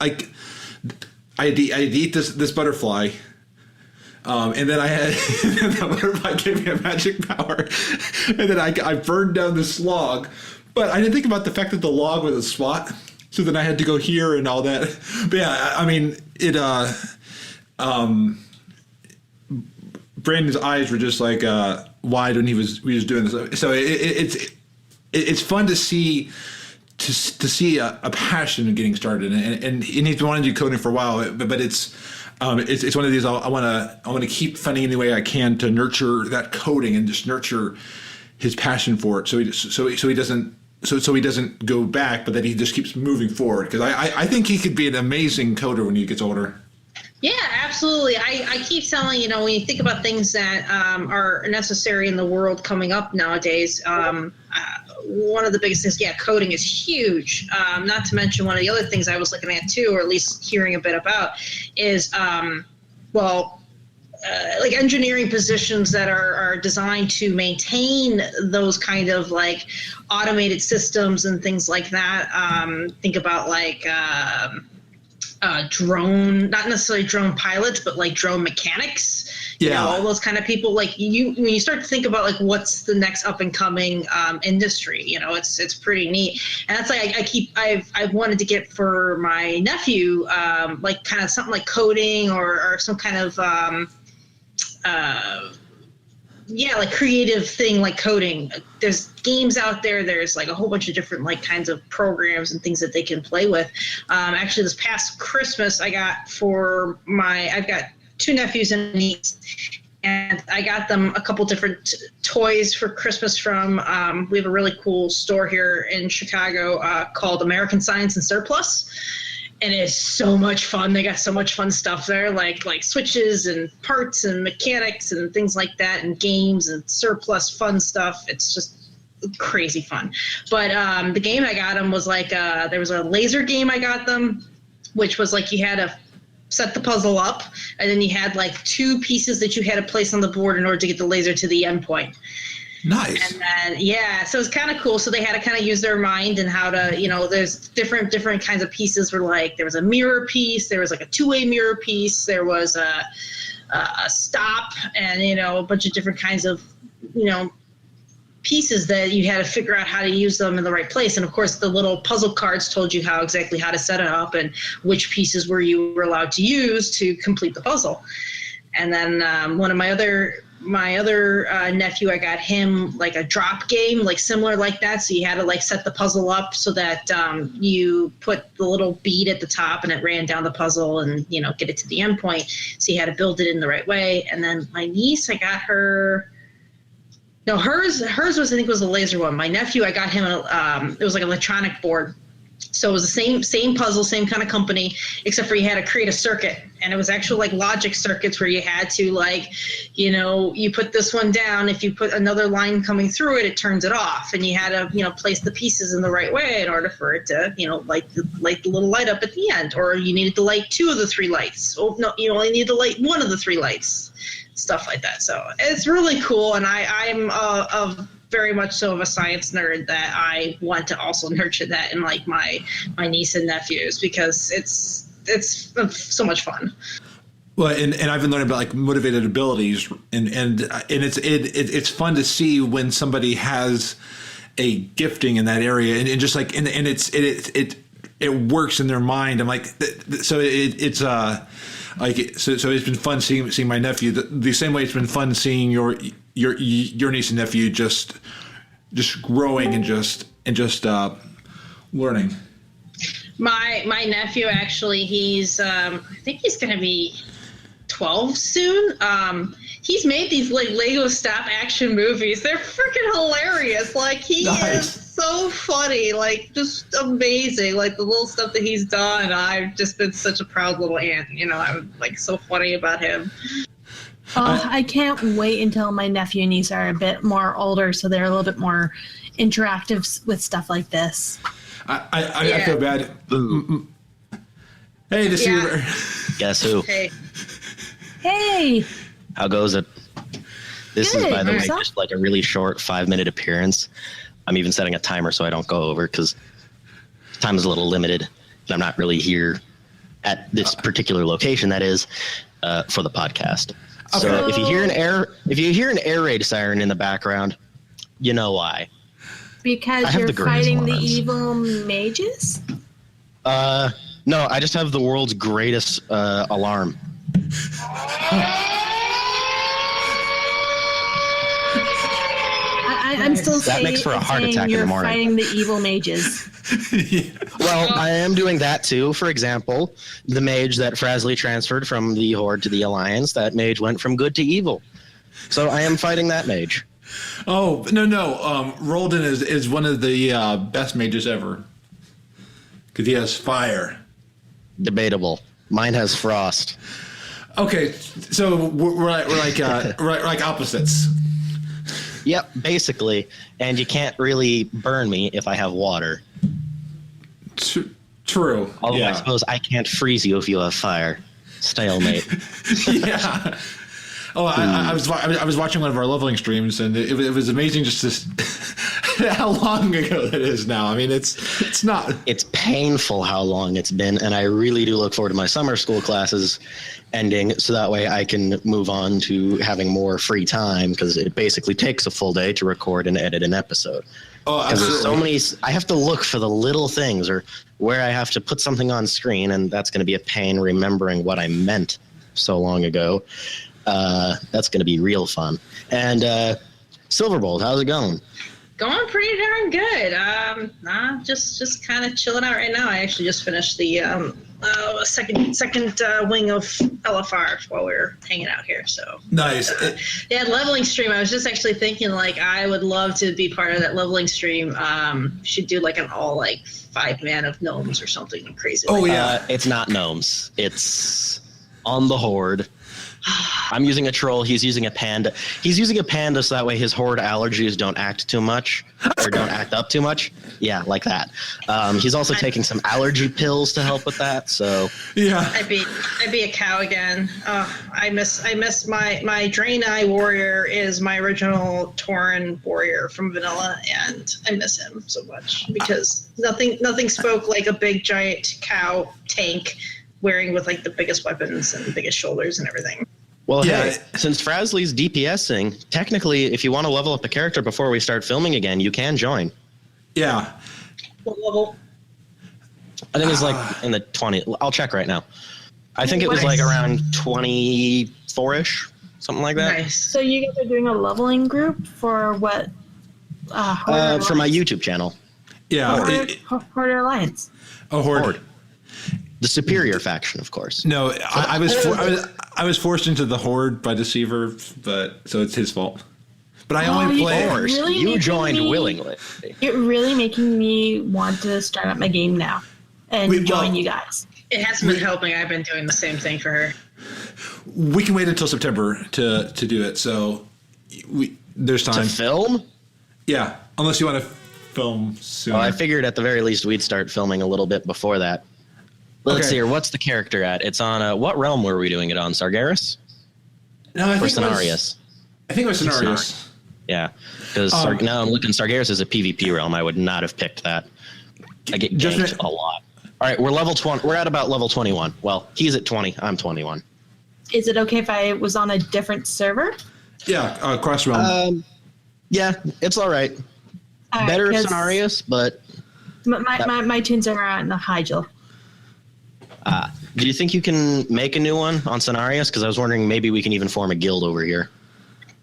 had to eat this butterfly. And then I had the butterfly gave me a magic power, and then I burned down this log, but I didn't think about the fact that the log was a spot. So then I had to go here and all that. But yeah, I mean, Brandon's eyes were just like wide when he was doing this. So it's fun to see a passion in getting started, and he's been wanting to do coding for a while, but it's one of these I want to keep finding any way I can to nurture that coding and just nurture his passion for it. So he doesn't go back, but that he just keeps moving forward. Because I think he could be an amazing coder when he gets older. Yeah, absolutely. I keep telling, when you think about things that are necessary in the world coming up nowadays, one of the biggest things, coding is huge. Not to mention one of the other things I was looking at too, or at least hearing a bit about, is, like engineering positions that are designed to maintain those kind of like automated systems and things like that. Think about like drone, not necessarily drone pilots, but like drone mechanics. All those kind of people. Like when you start to think about like what's the next up and coming industry, it's pretty neat. And that's like I've wanted to get for my nephew, like kind of something like coding or some kind of like creative thing like coding. There's games out there. There's like a whole bunch of different like kinds of programs and things that they can play with. Actually, this past Christmas, I've got 2 nephews and a niece, and I got them a couple different toys for Christmas from, we have a really cool store here in Chicago called American Science and Surplus. And it's so much fun. They got so much fun stuff there, like switches and parts and mechanics and things like that, and games and surplus fun stuff. It's just crazy fun. But the game I got them was like there was a laser game I got them, which was like you had to set the puzzle up, and then you had like 2 pieces that you had to place on the board in order to get the laser to the end point. Nice. And then, so it's kind of cool. So they had to kind of use their mind and how to, there's different kinds of pieces where like there was a mirror piece, there was like a 2-way mirror piece, there was a stop, and, a bunch of different kinds of, pieces that you had to figure out how to use them in the right place. And of course, the little puzzle cards told you exactly how to set it up and which pieces were allowed to use to complete the puzzle. And then one of my other nephew, I got him like a drop game, like similar like that. So you had to like set the puzzle up so that you put the little bead at the top and it ran down the puzzle and, get it to the end point. So you had to build it in the right way. And then my niece, I got her, no, hers was, I think was a laser one. My nephew, I got him, it was like an electronic board. So it was the same puzzle, same kind of company, except for you had to create a circuit. And it was actual like logic circuits where you had to like, you put this one down. If you put another line coming through it, it turns it off. And you had to, place the pieces in the right way in order for it to, light the little light up at the end. Or you needed to light 2 of the 3 lights. Oh, no, you only need to light 1 of the 3 lights. Stuff like that. So it's really cool. And I'm very much so of a science nerd that I want to also nurture that in like my niece and nephews, because it's so much fun. Well, and I've been learning about like motivated abilities, and it's fun to see when somebody has a gifting in that area, and just like and it works in their mind. I'm like, so it's it's been fun seeing my nephew the same way it's been fun seeing your niece and nephew just growing and just learning. My nephew, actually, he's I think he's gonna be 12 soon. He's made these like Lego stop action movies. They're freaking hilarious. Like he is so funny, like just amazing. Like the little stuff that he's done. I've just been such a proud little aunt. I'm like so funny about him. I can't wait until my nephew and niece are a bit more older, so they're a little bit more interactive with stuff like this. I feel bad. Hey, the Seaver. Guess who? Hey. How goes it? This Good. is, by the way, Yourself? just like a really short 5-minute appearance. I'm even setting a timer so I don't go over because time is a little limited. And I'm not really here at this particular location. That is for the podcast. Okay. So if you hear an air raid siren in the background, you know why. Because have you're the greatest fighting the ones. evil mages? No, I just have the world's greatest alarm. I'm still That makes for a heart saying attack in the you're morning. fighting the evil mages. Well, I am doing that too. For example, the mage that Frazley transferred from the Horde to the Alliance, that mage went from good to evil. So I am fighting that mage. Oh, no. Roldan is one of the best mages ever. Because he has fire. Debatable. Mine has frost. Okay, so we're like opposites. Yep, basically. And you can't really burn me if I have water. True. Although yeah. I suppose I can't freeze you if you have fire. Stalemate. Yeah. Oh, I was watching one of our leveling streams, and it was amazing just to how long ago that is now. I mean, it's not. It's painful how long it's been, and I really do look forward to my summer school classes ending, so that way I can move on to having more free time, because it basically takes a full day to record and edit an episode. Oh, Because there's so absolutely. many, I have to look for the little things or where I have to put something on screen, and that's going to be a pain remembering what I meant so long ago. That's going to be real fun. And Siilverbolt, how's it going? Going pretty darn good. Just kind of chilling out right now. I actually just finished the second wing of LFR while we were hanging out here. So Nice. yeah, leveling stream. I was just actually thinking like I would love to be part of that leveling stream. Should do like an all like 5-man of gnomes or something crazy. Oh like yeah. It's not gnomes. It's on the Horde. I'm using a troll. He's using a panda. He's using a panda so that way his Horde allergies don't act too much or don't act up too much. Yeah, like that. He's also taking some allergy pills to help with that. So Yeah. I'd be a cow again. I miss my Draenei warrior is my original Tauren warrior from Vanilla, and I miss him so much because nothing spoke like a big giant cow tank wearing with like the biggest weapons and the biggest shoulders and everything. Well, Yeah. hey, since Frazley's DPSing, technically, if you want to level up a character before we start filming again, you can join. Yeah. What level? I think it's like in the 20. I'll check right now. I think it was Nice. like around 24-ish, something like that. Nice. So you guys are doing a leveling group for what? For my YouTube channel, Yeah. Horde Alliance. A horde. Horde. The superior faction, of course. No, I was forced into the horde by Deceiver, but so it's his fault. But I only you play. Of are course, really you making joined me- willingly. You're really making me want to start up my game now and join you guys. It hasn't been helping. I've been doing the same thing for her. We can wait until September to do it. So there's To time. film? Yeah, unless you want to film soon. Well, I figured at the very least we'd start filming a little bit before that. Let's Okay. see here. What's the character at? It's on, what realm were we doing it on? Sargeras? No, I Or think it was- Cenarius? I think it was Cenarius. Yeah. Because now I'm looking, Sargeras is a PvP realm. I would not have picked that. I get Just ganked a lot. All right, we're level 20. We're at about level 21. Well, he's at 20. I'm 21. Is it okay if I was on a different server? Yeah, cross realm. Yeah, it's all right. All right, Better 'cause Cenarius, but my tunes are on the Hyjal. do you think you can make a new one on Cenarius? Because I was wondering maybe we can even form a guild over here.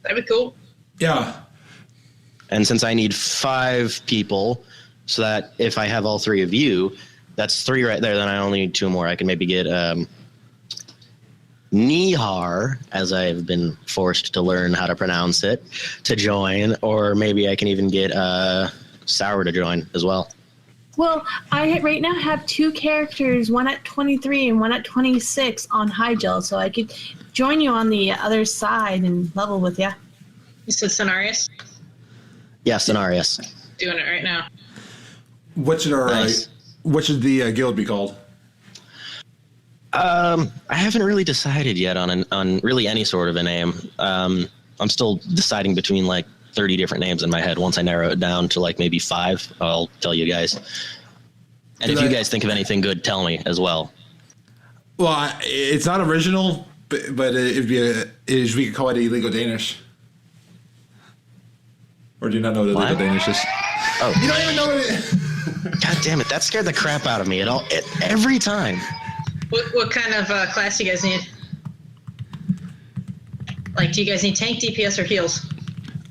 That'd be cool. Yeah. And since I need 5 people, so that if I have all 3 of you, that's 3 right there, then I only need 2 more. I can maybe get Nihar, as I've been forced to learn how to pronounce it, to join, or maybe I can even get Sour to join as well. Well, I right now have 2 characters, one at 23 and one at 26 on Hyjal, so I could join you on the other side and level with you. You said Cenarius? Yeah, Cenarius. Doing it right now. What should our Nice. what should the guild be called? I haven't really decided yet on really any sort of a name. I'm still deciding between like 30 different names in my head. Once I narrow it down to like maybe 5, I'll tell you guys. And if you guys think of anything good, tell me as well. Well, it's not original, but it'd be we could call it illegal Danish. Or do you not know what illegal Danish is? Oh, You don't even know what it is. God damn it! That scared the crap out of me every time. What kind of class do you guys need? Like, do you guys need tank, DPS, or heals?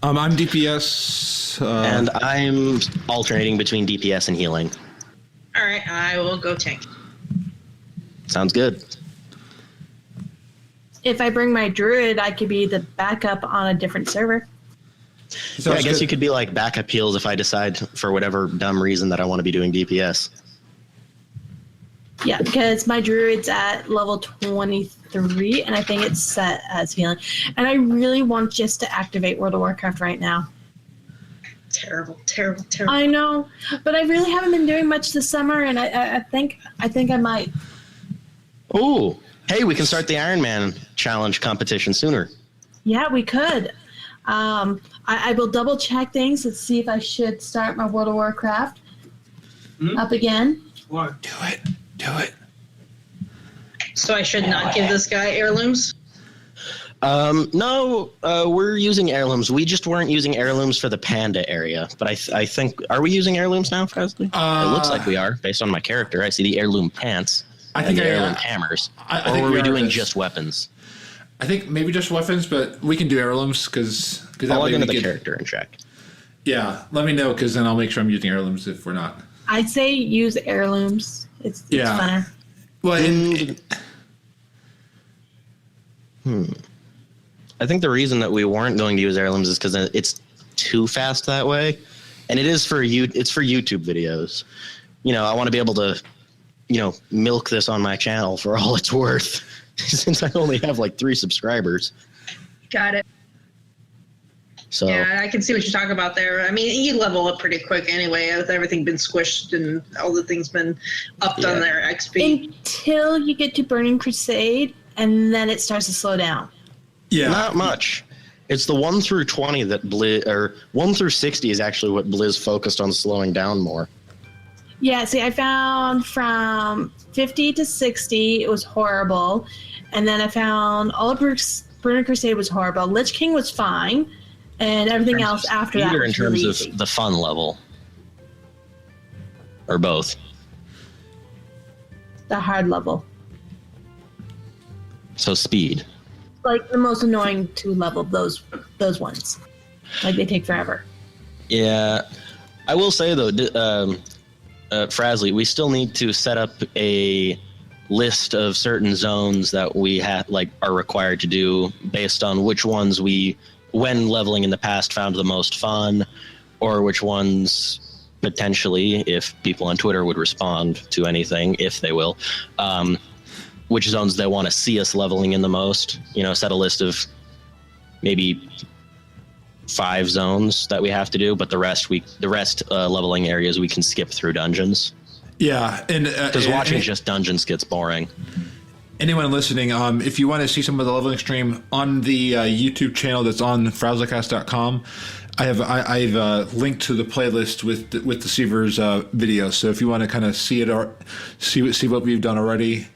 I'm DPS. And I'm alternating between DPS and healing. All right, I will go tank. Sounds good. If I bring my druid, I could be the backup on a different server. Yeah, I guess you could be like backup heals if I decide for whatever dumb reason that I want to be doing DPS. Yeah, because my druid's at level 23, and I think it's set as healing. And I really want just to activate World of Warcraft right now. Terrible. I know, but I really haven't been doing much this summer, and I think I might. Ooh, hey, we can start the Iron Man challenge competition sooner. Yeah, we could. I will double check things and see if I should start my World of Warcraft up again. Do it. So I should not give this guy heirlooms? No, we're using heirlooms. We just weren't using heirlooms for the panda area. But I think, are we using heirlooms now, Frazley? It looks like we are, based on my character. I see the heirloom pants. I think the heirloom hammers. I or think were we we are doing this. just weapons? I think maybe just weapons, but we can do heirlooms because that I'll way log into we the can. character and check. Yeah, let me know because then I'll make sure I'm using heirlooms if we're not. I'd say use heirlooms. It's Yeah. funner. Well, I think the reason that we weren't going to use heirlooms is because it's too fast that way, and it is for you. It's for YouTube videos. You know, I want to be able to, milk this on my channel for all it's worth, since I only have like 3 subscribers. Got it. So Yeah, I can see what you're talking about there. I mean, you level up pretty quick anyway, with everything been squished and all the things been upped on their XP. Until you get to Burning Crusade, and then it starts to slow down. yeah. not much. It's the 1 through 20 that Blizz, or 1 through 60 is actually what Blizz focused on slowing down more. Yeah, see, I found from 50 to 60, it was horrible. And then I found all of Burning Crusade was horrible. Lich King was fine. And everything else after that Either in was terms really of easy. the fun level, or both. The hard level. So speed. Like the most annoying to level, those ones. Like they take forever. Yeah, I will say though, Frazley, we still need to set up a list of certain zones that we are required to do based on which ones we, when leveling in the past, found the most fun, or which ones potentially, if people on Twitter would respond to anything, if they will, which zones they want to see us leveling in the most. Set a list of maybe 5 zones that we have to do, but the rest leveling areas we can skip through dungeons. Yeah, and Because watching just dungeons gets boring. anyone listening, if you want to see some of the leveling stream on the YouTube channel that's on Frazlecast.com, I've linked to the playlist with the Sievers video. So if you want to kind of see it or see what we've done already.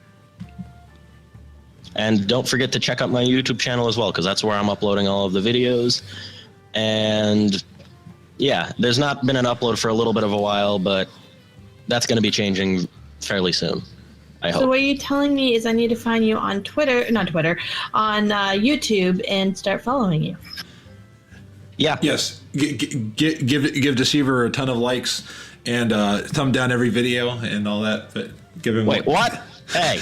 And don't forget to check out my YouTube channel as well, because that's where I'm uploading all of the videos. And yeah, there's not been an upload for a little bit of a while, but that's going to be changing fairly soon, I hope. So what you're telling me is I need to find you on on YouTube and start following you. Yeah. Yes, give Deceiver a ton of likes and thumb down every video and all that. But give him. Wait, what? Hey.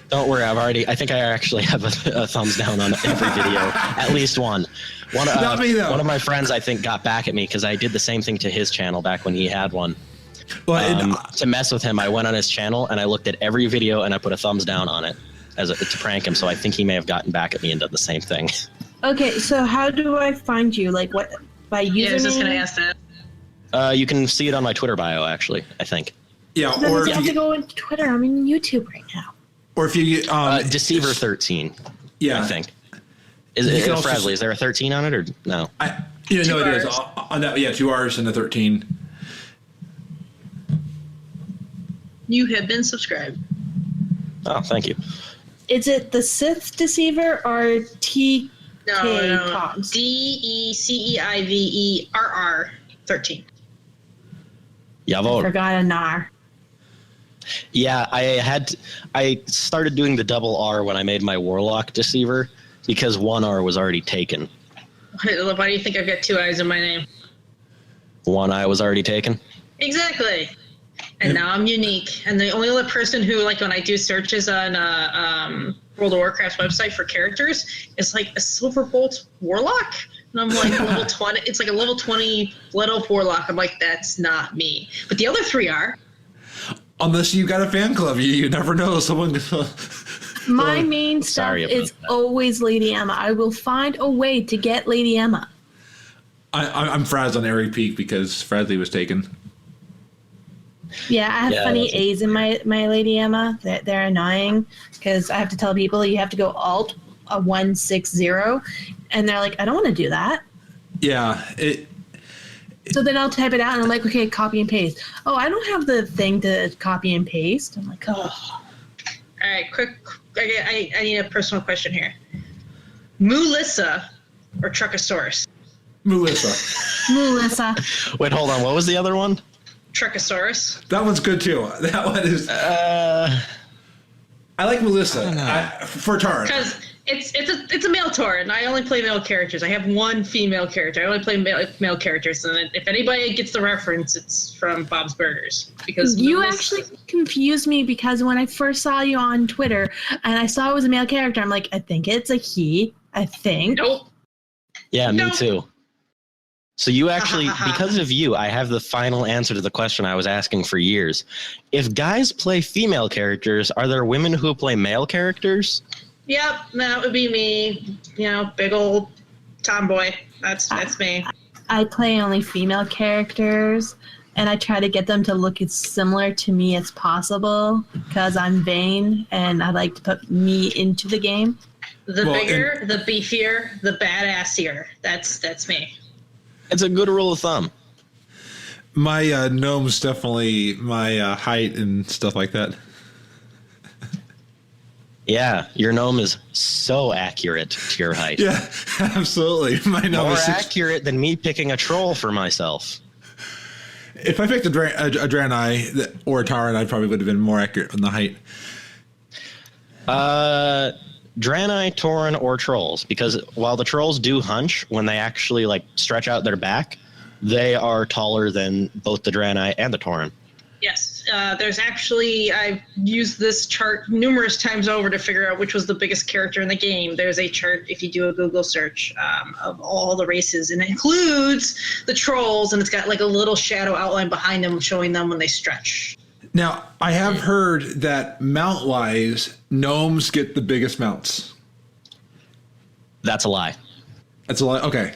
Don't worry, I think I actually have a thumbs down on every video, at least one. Not me, though. One of my friends, I think, got back at me because I did the same thing to his channel back when he had one. Well, To mess with him, I went on his channel and I looked at every video and I put a thumbs down on it. to prank him. So I think he may have gotten back at me and done the same thing. Okay, so how do I find you? Like, what, by username? Yeah, I was just gonna ask that. You can see it on my Twitter bio, actually, I think. Yeah, Then or I if have you to go into Twitter. I'm in YouTube right now. or if you Deceiver13, yeah, I think. Is You it can also Frazley? Is there a 13 on it or no? no, Two it is Rs. on that. Yeah, 2 R's and a 13. You have been subscribed. Oh, thank you. Is it the Sith Deceiver or TK No. Togs? DECEIVERR 13. Jawohl. Forgot a nar. Yeah, I started doing the double R when I made my Warlock Deceiver because 1 R was already taken. Why do you think I've got 2 eyes in my name? 1 I was already taken. Exactly. And now I'm unique. And the only other person who, like, when I do searches on World of Warcraft's website for characters, is like a Siilverbolt Warlock. And I'm like level 20. It's like a level 20 Blood Elf Warlock. I'm like, that's not me. But the other 3 are. Unless you got a fan club, you never know. Someone. My main stuff Sorry about is that. always Lady Emma. I will find a way to get Lady Emma. I'm Fraz on Airy Peak because Frazley was taken. Yeah, I have Yeah, funny that's- A's in my Lady Emma. They're annoying because I have to tell people you have to go Alt 160, and they're like, I don't want to do that. Yeah, So then I'll type it out, and I'm like, okay, copy and paste. Oh, I don't have the thing to copy and paste. I'm like, oh. All right, quick. I need a personal question here. Mulissa or Truckosaurus? Melissa. Melissa. Wait, hold on. What was the other one? Truckosaurus. That one's good too. That one is. I like Melissa for Tauren. Because it's a male Tauren. I only play male characters. I have 1 female character. I only play male characters. And if anybody gets the reference, it's from Bob's Burgers. Because You Melissa- actually confused me because when I first saw you on Twitter and I saw it was a male character, I'm like, I think it's a he. I think. Nope. Yeah, me No. too. So you actually, because of you, I have the final answer to the question I was asking for years. If guys play female characters, are there women who play male characters? Yep, that would be me. You know, big old tomboy. That's me. I play only female characters, and I try to get them to look as similar to me as possible because I'm vain and I like to put me into the game. The Well, bigger, the beefier, the badassier. That's me. It's a good rule of thumb. My gnome's definitely my height and stuff like that. Yeah, your gnome is so accurate to your height. Yeah, absolutely. My gnome More is accurate than me picking a troll for myself. If I picked a Draenei or a Tauren, I probably would have been more accurate on the height. Draenei, Tauren, or trolls, because while the trolls do hunch when they actually like stretch out their back, they are taller than both the Draenei and the Tauren. Yes, there's actually, I've used this chart numerous times over to figure out which was the biggest character in the game. There's a chart, if you do a Google search, of all the races, and it includes the trolls, and it's got like a little shadow outline behind them showing them when they stretch. Now, I have heard that mount-wise, gnomes get the biggest mounts. That's a lie. That's a lot. Okay.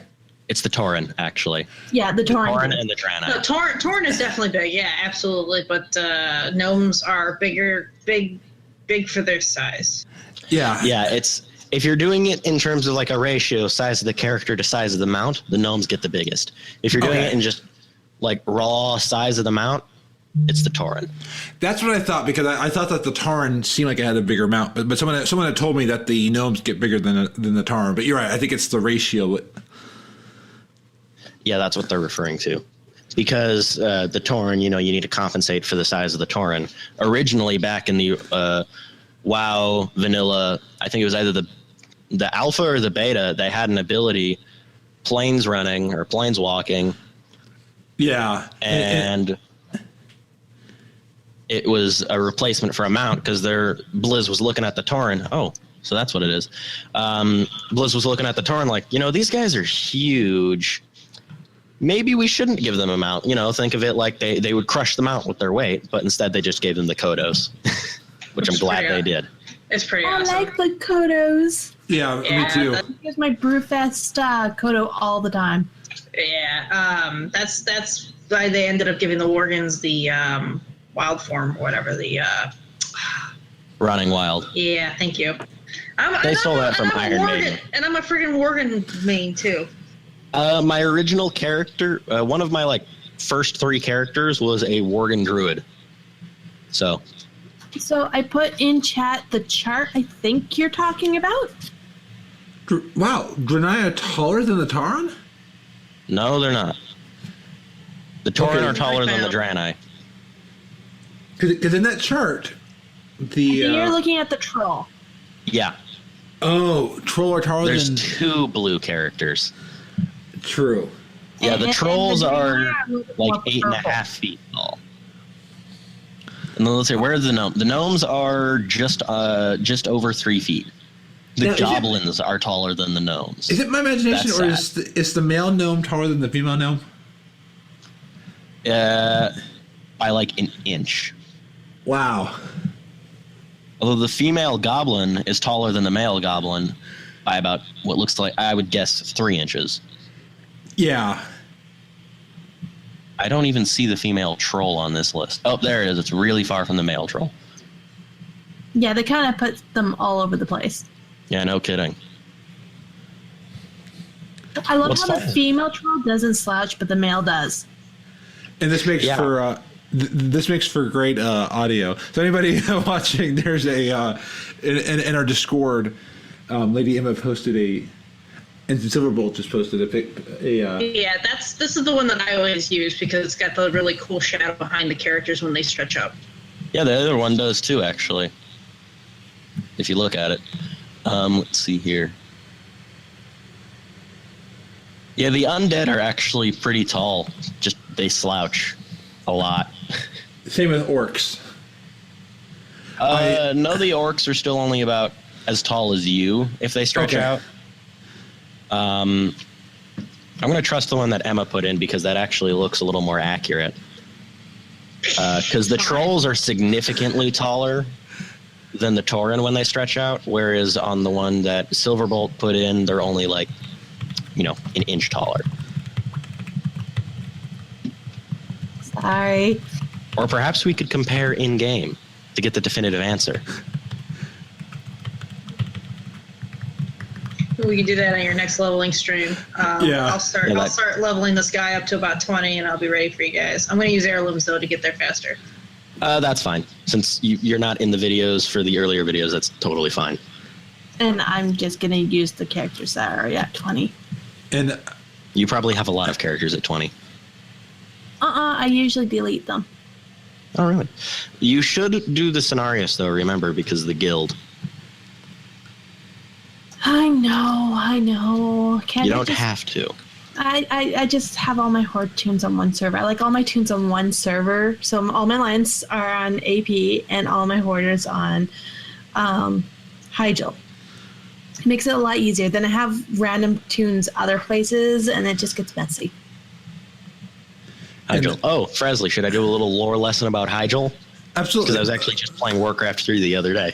It's the Tauren, actually. Yeah, the Tauren Torrent. and the Draenei. No, Torrent is definitely big, yeah, absolutely, but gnomes are big for their size. Yeah. Yeah, it's if you're doing it in terms of like a ratio, size of the character to size of the mount, the gnomes get the biggest. If you're doing Okay. it in just like raw size of the mount, it's the Tauren. That's what I thought, because I thought that the Tauren seemed like it had a bigger mount, but someone had told me that the gnomes get bigger than the Tauren. But you're right. I think it's the ratio. Yeah, that's what they're referring to. Because the Tauren, you need to compensate for the size of the Tauren. Originally, back in the WoW vanilla, I think it was either the alpha or the beta, they had an ability, planes running or planes walking, Yeah. and it was a replacement for a mount because Blizz was looking at the Tauren. Oh, so that's what it is. Blizz was looking at the Tauren like, these guys are huge. Maybe we shouldn't give them a mount. Think of it like they would crush the mount with their weight, but instead they just gave them the Kodos, which I'm glad they did. It's pretty I awesome. like the Kodos. Yeah, Yeah, me too. Here's my Brewfest Kodo all the time. Yeah, that's why they ended up giving the Worgans the wild form or whatever. The Running Wild. yeah, thank you. They stole that from Iron Maiden. And I'm a friggin' Worgan main too. My original character, one of my first 3 characters was a Worgen Druid. So I put in chat the chart I think you're talking about. Wow, Draenei taller than the Tauren? no, they're not. The Tauren Okay. are taller than the Draenei. Because in that chart, the You're looking at the troll. Yeah, troll are taller there's than 2 blue characters. true. Yeah, the trolls the are Draenei a little bit more 8.5 purple. feet tall. And then let's see, where are the gnomes? The gnomes are just over 3 feet. The Now, is it- goblins are taller than the gnomes. Is it my imagination, That's or sad. is the male gnome taller than the female gnome? By an inch. Wow. Although the female goblin is taller than the male goblin by about what looks like, I would guess, 3 inches. Yeah. I don't even see the female troll on this list. Oh, there it is. It's really far from the male troll. Yeah, they kind of put them all over the place. Yeah, no kidding. I love What's how the fun? female troll doesn't slouch, but the male does. And this makes Yeah. for this makes for great audio. So anybody watching, there's a in our Discord, Lady Emma posted and Siilverbolt just posted Yeah, this is the one that I always use because it's got the really cool shadow behind the characters when they stretch up. Yeah, the other one does too, actually. If you look at it. Let's see here. Yeah, the undead are actually pretty tall. Just they slouch a lot. Same with orcs. No, the orcs are still only about as tall as you if they stretch Okay. out. I'm going to trust the one that Emma put in because that actually looks a little more accurate. Because the trolls are significantly taller than the Tauren when they stretch out, whereas on the one that Siilverbolt put in, they're only an inch taller. Sorry. Or perhaps we could compare in-game to get the definitive answer. We can do that on your next leveling stream. Yeah. I'll start leveling this guy up to about 20, and I'll be ready for you guys. I'm going to use heirlooms though to get there faster. That's fine. Since you're not in the videos for the earlier videos, that's totally fine. And I'm just going to use the characters that are at 20. And You probably have a lot of characters at 20. I usually delete them. Oh, really? You should do the scenarios, though, remember, because of the guild. I know. You don't have to. I just have all my horde tunes on one server. I like all my tunes on one server. So all my lines are on AP and all my hoarders on Hyjal. It makes it a lot easier. Then I have random tunes other places and it just gets messy. Hyjal. Oh, Frazley, should I do a little lore lesson about Hyjal? absolutely. Because I was actually just playing Warcraft 3 the other day.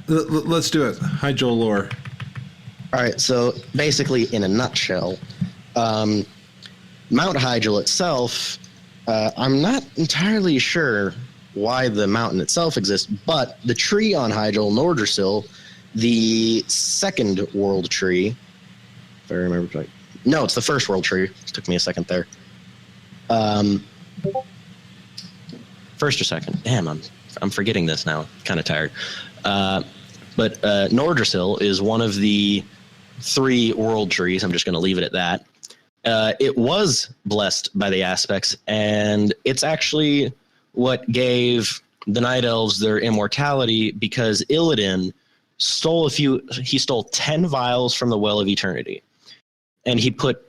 Let's do it. Hyjal Lore. All right, so basically, in a nutshell, Mount Hyjal itself, I'm not entirely sure why the mountain itself exists, but the tree on Hyjal, Nordrasil, the second world tree, if I remember right. No, it's the first world tree. It took me a second there. First or second? Damn, I'm forgetting this now. Kind of tired. But Nordrasil is one of the 3 world trees. I'm just going to leave it at that. It was blessed by the aspects, and it's actually what gave the Night Elves their immortality because Illidan stole 10 vials from the Well of Eternity, and he put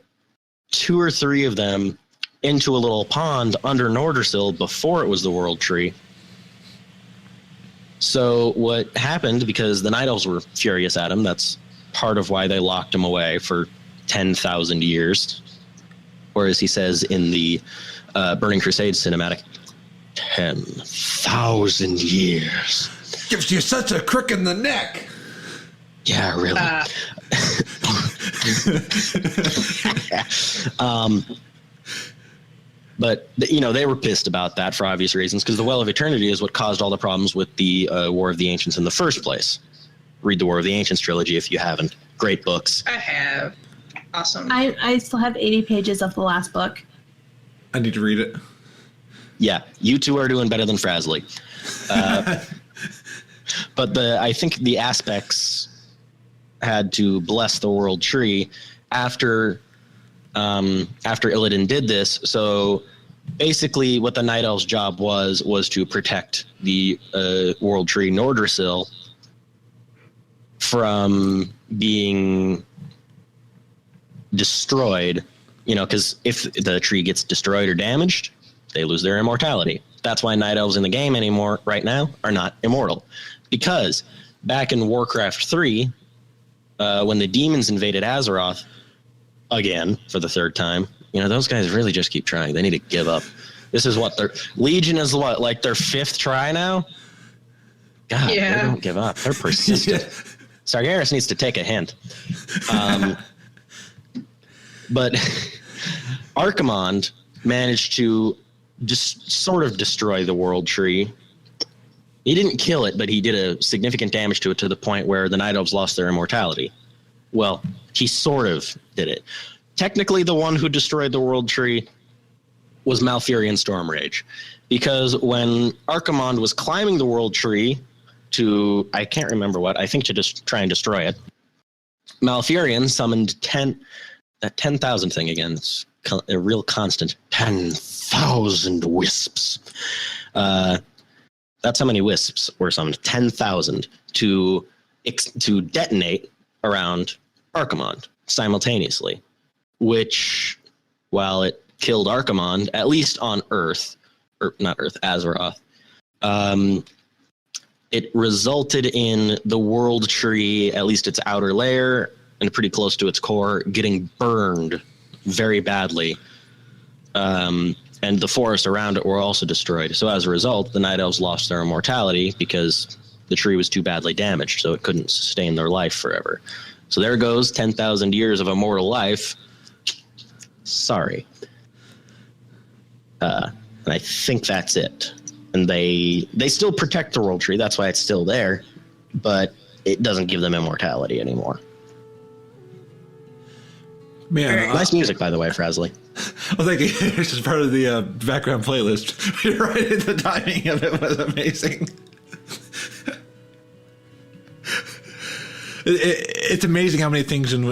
2 or 3 of them into a little pond under Nordrasil before it was the world tree. So what happened, because the Night Elves were furious at him, that's part of why they locked him away for 10,000 years. Or as he says in the Burning Crusade cinematic, 10,000 years. gives you such a crook in the neck. Yeah, really. But they were pissed about that for obvious reasons, because the Well of Eternity is what caused all the problems with the War of the Ancients in the first place. Read the War of the Ancients trilogy if you haven't. Great books. I have. Awesome. I still have 80 pages of the last book. I need to read it. Yeah, you two are doing better than Frazley. But I think the aspects had to bless the World Tree after Illidan did this. So basically what the Night Elves' job was to protect the World Tree Nordrassil from being destroyed, because if the tree gets destroyed or damaged, they lose their immortality. That's why Night Elves in the game right now are not immortal. Because back in Warcraft 3, when the demons invaded Azeroth, again, for the third time, those guys really just keep trying. They need to give up. This is what Legion is like their fifth try now? God, Yeah. They don't give up. They're persistent. Sargeras needs to take a hint. But Archimonde managed to just sort of destroy the World Tree. He didn't kill it, but he did a significant damage to it to the point where the Night Elves lost their immortality. Well, he sort of did it. Technically, the one who destroyed the World Tree was Malfurion Stormrage. Because when Archimonde was climbing the World Tree to, I can't remember what, I think to just try and destroy it, Malfurion summoned 10,000 thing again. It's a real constant. 10,000 wisps. That's how many wisps were summoned. 10,000 to detonate around Archimonde simultaneously, which, while it killed Archimonde, at least on Earth, or not Earth, Azeroth, it resulted in the World Tree, at least its outer layer, and pretty close to its core, getting burned very badly. And the forests around it were also destroyed. So as a result, the Night Elves lost their immortality because the tree was too badly damaged, so it couldn't sustain their life forever. So there goes 10,000 years of immortal life. Sorry. And I think that's it. And they still protect the World Tree. That's why it's still there. But it doesn't give them immortality anymore. Man, Nice music, by the way, Frazley. Well, thank you. It's just part of the background playlist. You're right. The timing of it was amazing. It's amazing how many things in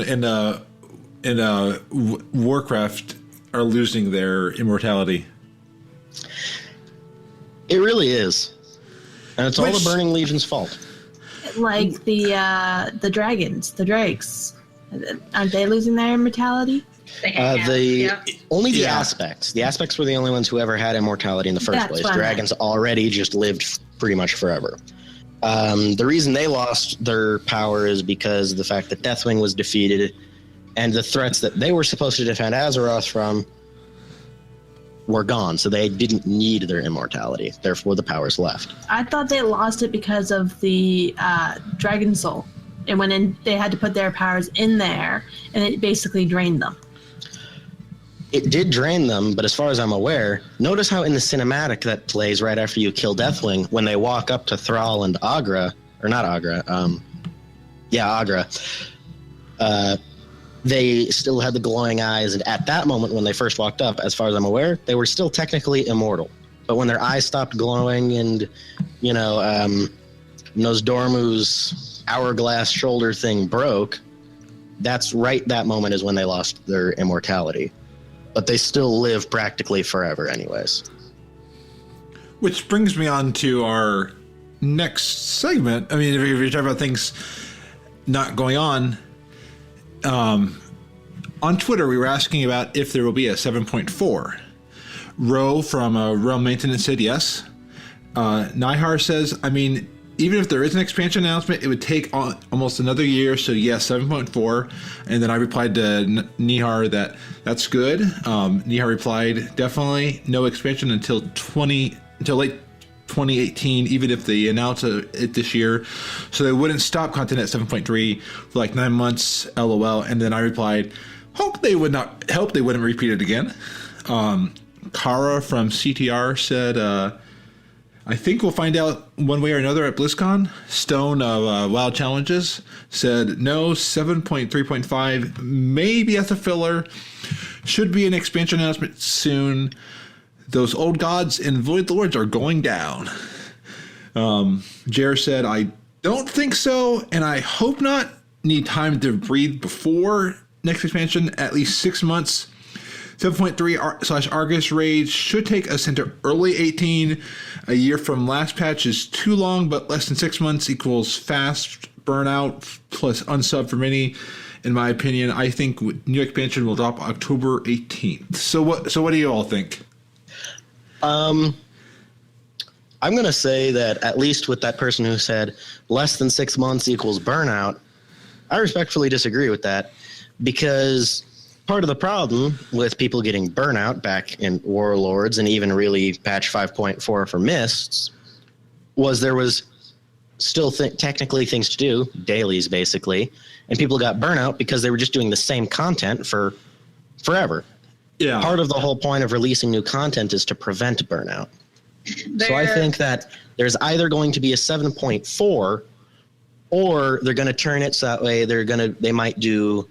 Warcraft are losing their immortality. It really is. And it's all the Burning Legion's fault. Like the dragons, the drakes. Aren't they losing their immortality? Only the aspects. The aspects were the only ones who ever had immortality in the first place. Dragons already just lived pretty much forever. The reason they lost their power is because of the fact that Deathwing was defeated, and the threats that they were supposed to defend Azeroth from were gone, so they didn't need their immortality. Therefore, the powers left. I thought they lost it because of the Dragon Soul. It went in, they had to put their powers in there, and it basically drained them. It did drain them, but as far as I'm aware, notice how in the cinematic that plays right after you kill Deathwing, when they walk up to Thrall and Agra, or not Agra, Agra, they still had the glowing eyes, and at that moment when they first walked up, as far as I'm aware, they were still technically immortal. But when their eyes stopped glowing and, Nosdormu's hourglass shoulder thing broke, that's right, that moment is when they lost their immortality. But they still live practically forever anyways. Which brings me on to our next segment. I mean, if you're talking about things not going on Twitter, we were asking about if there will be a 7.4. Ro from Realm Maintenance said yes. Nihar says, I mean, even if there is an expansion announcement, it would take almost another year. So yes, 7.4. And then I replied to Nihar that that's good. Nihar replied, definitely no expansion until late 2018, even if they announce it this year. So they wouldn't stop content at 7.3 for like 9 months, LOL. And then I replied, hope they wouldn't repeat it again. Kara from CTR said, I think we'll find out one way or another at BlizzCon. Stone of Wild Challenges said, no, 7.3.5, maybe as a filler. Should be an expansion announcement soon. Those old gods and void lords are going down. Jer said, I don't think so, and I hope not. Need time to breathe before next expansion, at least 6 months. 7.3 / Argus Raids should take us into early 18. A year from last patch is too long, but less than 6 months equals fast burnout plus unsub for many. In my opinion, I think new expansion will drop October 18th. So what do you all think? I'm going to say that at least with that person who said less than 6 months equals burnout, I respectfully disagree with that, because part of the problem with people getting burnout back in Warlords and even really patch 5.4 for Mists was there was still technically things to do, dailies basically, and people got burnout because they were just doing the same content for forever. Yeah. Part of the whole point of releasing new content is to prevent burnout. So I think that there's either going to be a 7.4 or they're going to turn it so that way they might do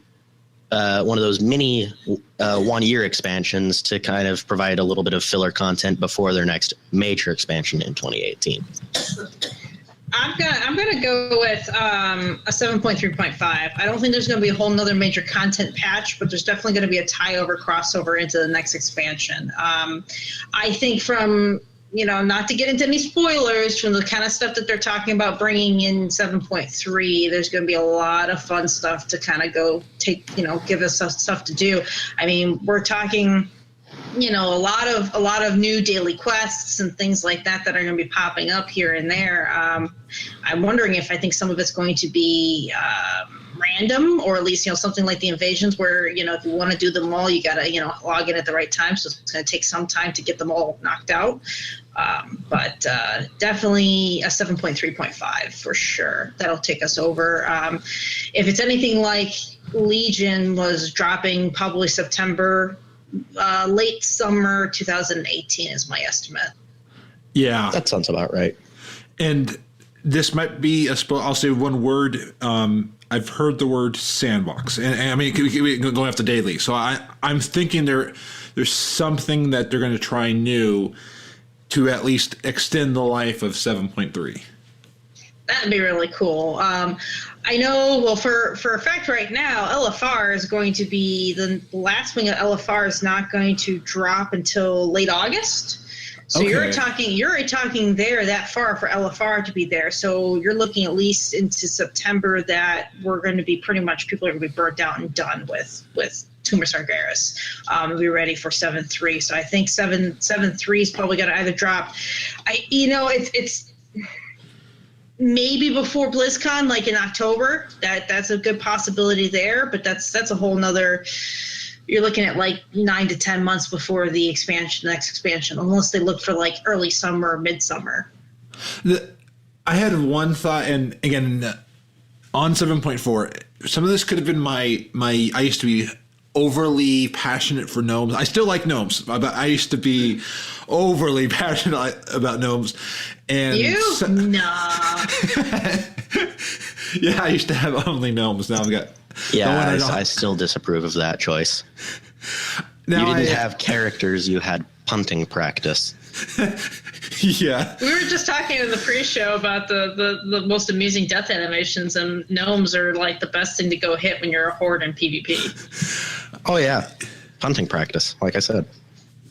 one of those mini 1 year expansions to kind of provide a little bit of filler content before their next major expansion in 2018. I'm gonna go with a 7.3.5. I don't think there's gonna be a whole nother major content patch, but there's definitely gonna be a tie-over crossover into the next expansion. I think from, not to get into any spoilers, from the kind of stuff that they're talking about bringing in 7.3, there's going to be a lot of fun stuff to kind of go take, give us some stuff to do. I mean, we're talking, a lot of new daily quests and things like that are going to be popping up here and there. I'm wondering if I think some of it's going to be random, or at least, something like the invasions where, if you want to do them all, you got to, log in at the right time. So it's going to take some time to get them all knocked out. But definitely a 7.3.5 for sure. That'll take us over. If it's anything like Legion was dropping probably September, late summer 2018 is my estimate. Yeah. That sounds about right. And this might be I'll say one word. I've heard the word sandbox, and I mean, going off the daily. So I'm thinking there's something that they're going to try new to at least extend the life of 7.3. That'd be really cool. I know, well, for a fact right now, LFR is going to be, the last wing of LFR is not going to drop until late August. So okay. You're already talking there that far for LFR to be there. So you're looking at least into September that we're going to be people are going to be burnt out and done with Tumor Sargeras. Be ready for 7.3. So I think 7.3 is probably going to either drop. It's maybe before BlizzCon, like in October. That's a good possibility there, but that's a whole nother. You're looking at like 9 to 10 months before the next expansion, unless they look for like early summer or midsummer. I had one thought, and again, on 7.4, some of this could have been my. I used to be overly passionate for gnomes. I still like gnomes, but I used to be overly passionate about gnomes. And Nah. Yeah, I used to have only gnomes. Now I've got. Yeah, I still disapprove of that choice. Now you didn't have characters, you had punting practice. Yeah. We were just talking in the pre-show about the most amusing death animations, and gnomes are like the best thing to go hit when you're a horde in PvP. Oh, yeah. Punting practice, like I said.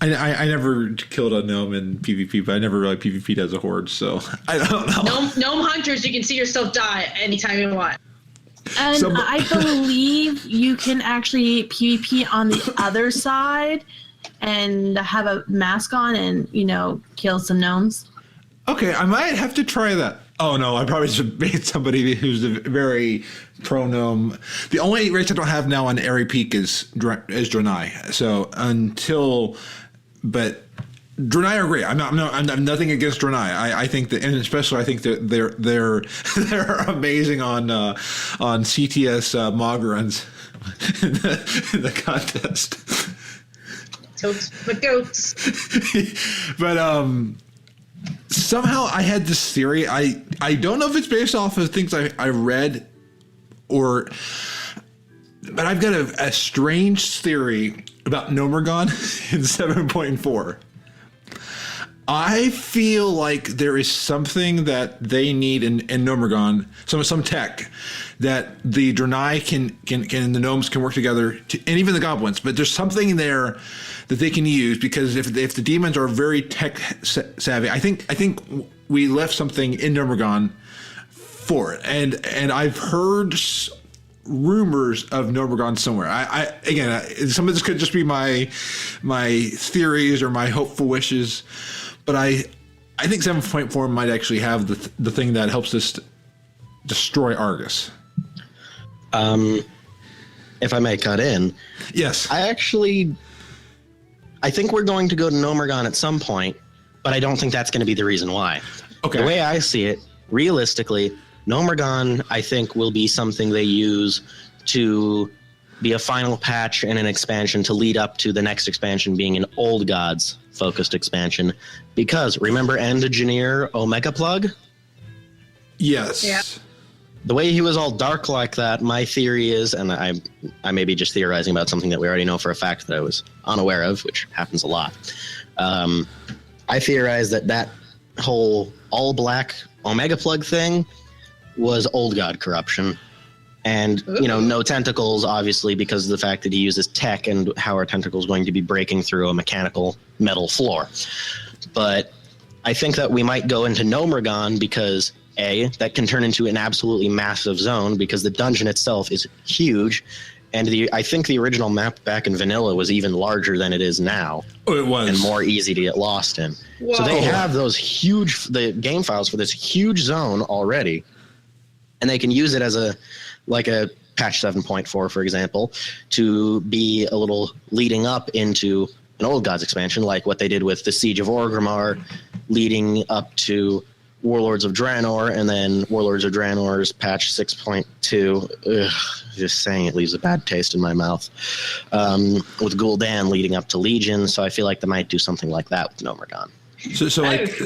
I never killed a gnome in PvP, but I never really PvP'd as a horde, so I don't know. Gnome hunters, you can see yourself die anytime you want. And I believe you can actually PvP on the other side and have a mask on and, kill some gnomes. Okay, I might have to try that. Oh, no, I probably should made somebody who's a very pro-gnome. The only race I don't have now on Airy Peak is Draenei. So but Draenei are great. I'm nothing against Draenei. I think that, and especially I think that they're amazing on CTS Mog runs in the contest. Totes the goats. But somehow I had this theory. I don't know if it's based off of things I read but I've got a strange theory about Nomergon in 7.4. I feel like there is something that they need in Nomergon, some tech that the Draenei can the gnomes can work together, and even the goblins. But there's something there that they can use, because if the demons are very tech savvy, I think we left something in Nomergon for it. And I've heard rumors of Nomergon somewhere. Again, some of this could just be my theories or my hopeful wishes. But I think 7.4 might actually have the thing that helps us destroy Argus. If I may cut in. Yes. I think we're going to go to Nomergon at some point, but I don't think that's going to be the reason why. Okay. The way I see it, realistically, Nomergon, I think, will be something they use to be a final patch and an expansion to lead up to the next expansion being an Old Gods focused expansion. Because remember Engineer Omega Plug? Yes. Yeah. The way he was all dark like that, my theory is, and I may be just theorizing about something that we already know for a fact that I was unaware of, which happens a lot. I theorize that whole all black Omega Plug thing was Old God corruption. And, no tentacles, obviously, because of the fact that he uses tech and how our tentacle is going to be breaking through a mechanical metal floor. But I think that we might go into Nomergon because, A, that can turn into an absolutely massive zone because the dungeon itself is huge. And I think the original map back in vanilla was even larger than it is now. Oh, it was. And more easy to get lost in. Whoa. So they have the game files for this huge zone already. And they can use it as a patch 7.4, for example, to be a little leading up into an Old Gods expansion, like what they did with the Siege of Orgrimmar, leading up to Warlords of Draenor, and then Warlords of Draenor's patch 6.2. Just saying it leaves a bad taste in my mouth. With Gul'dan leading up to Legion, so I feel like they might do something like that with Nomergon. So like,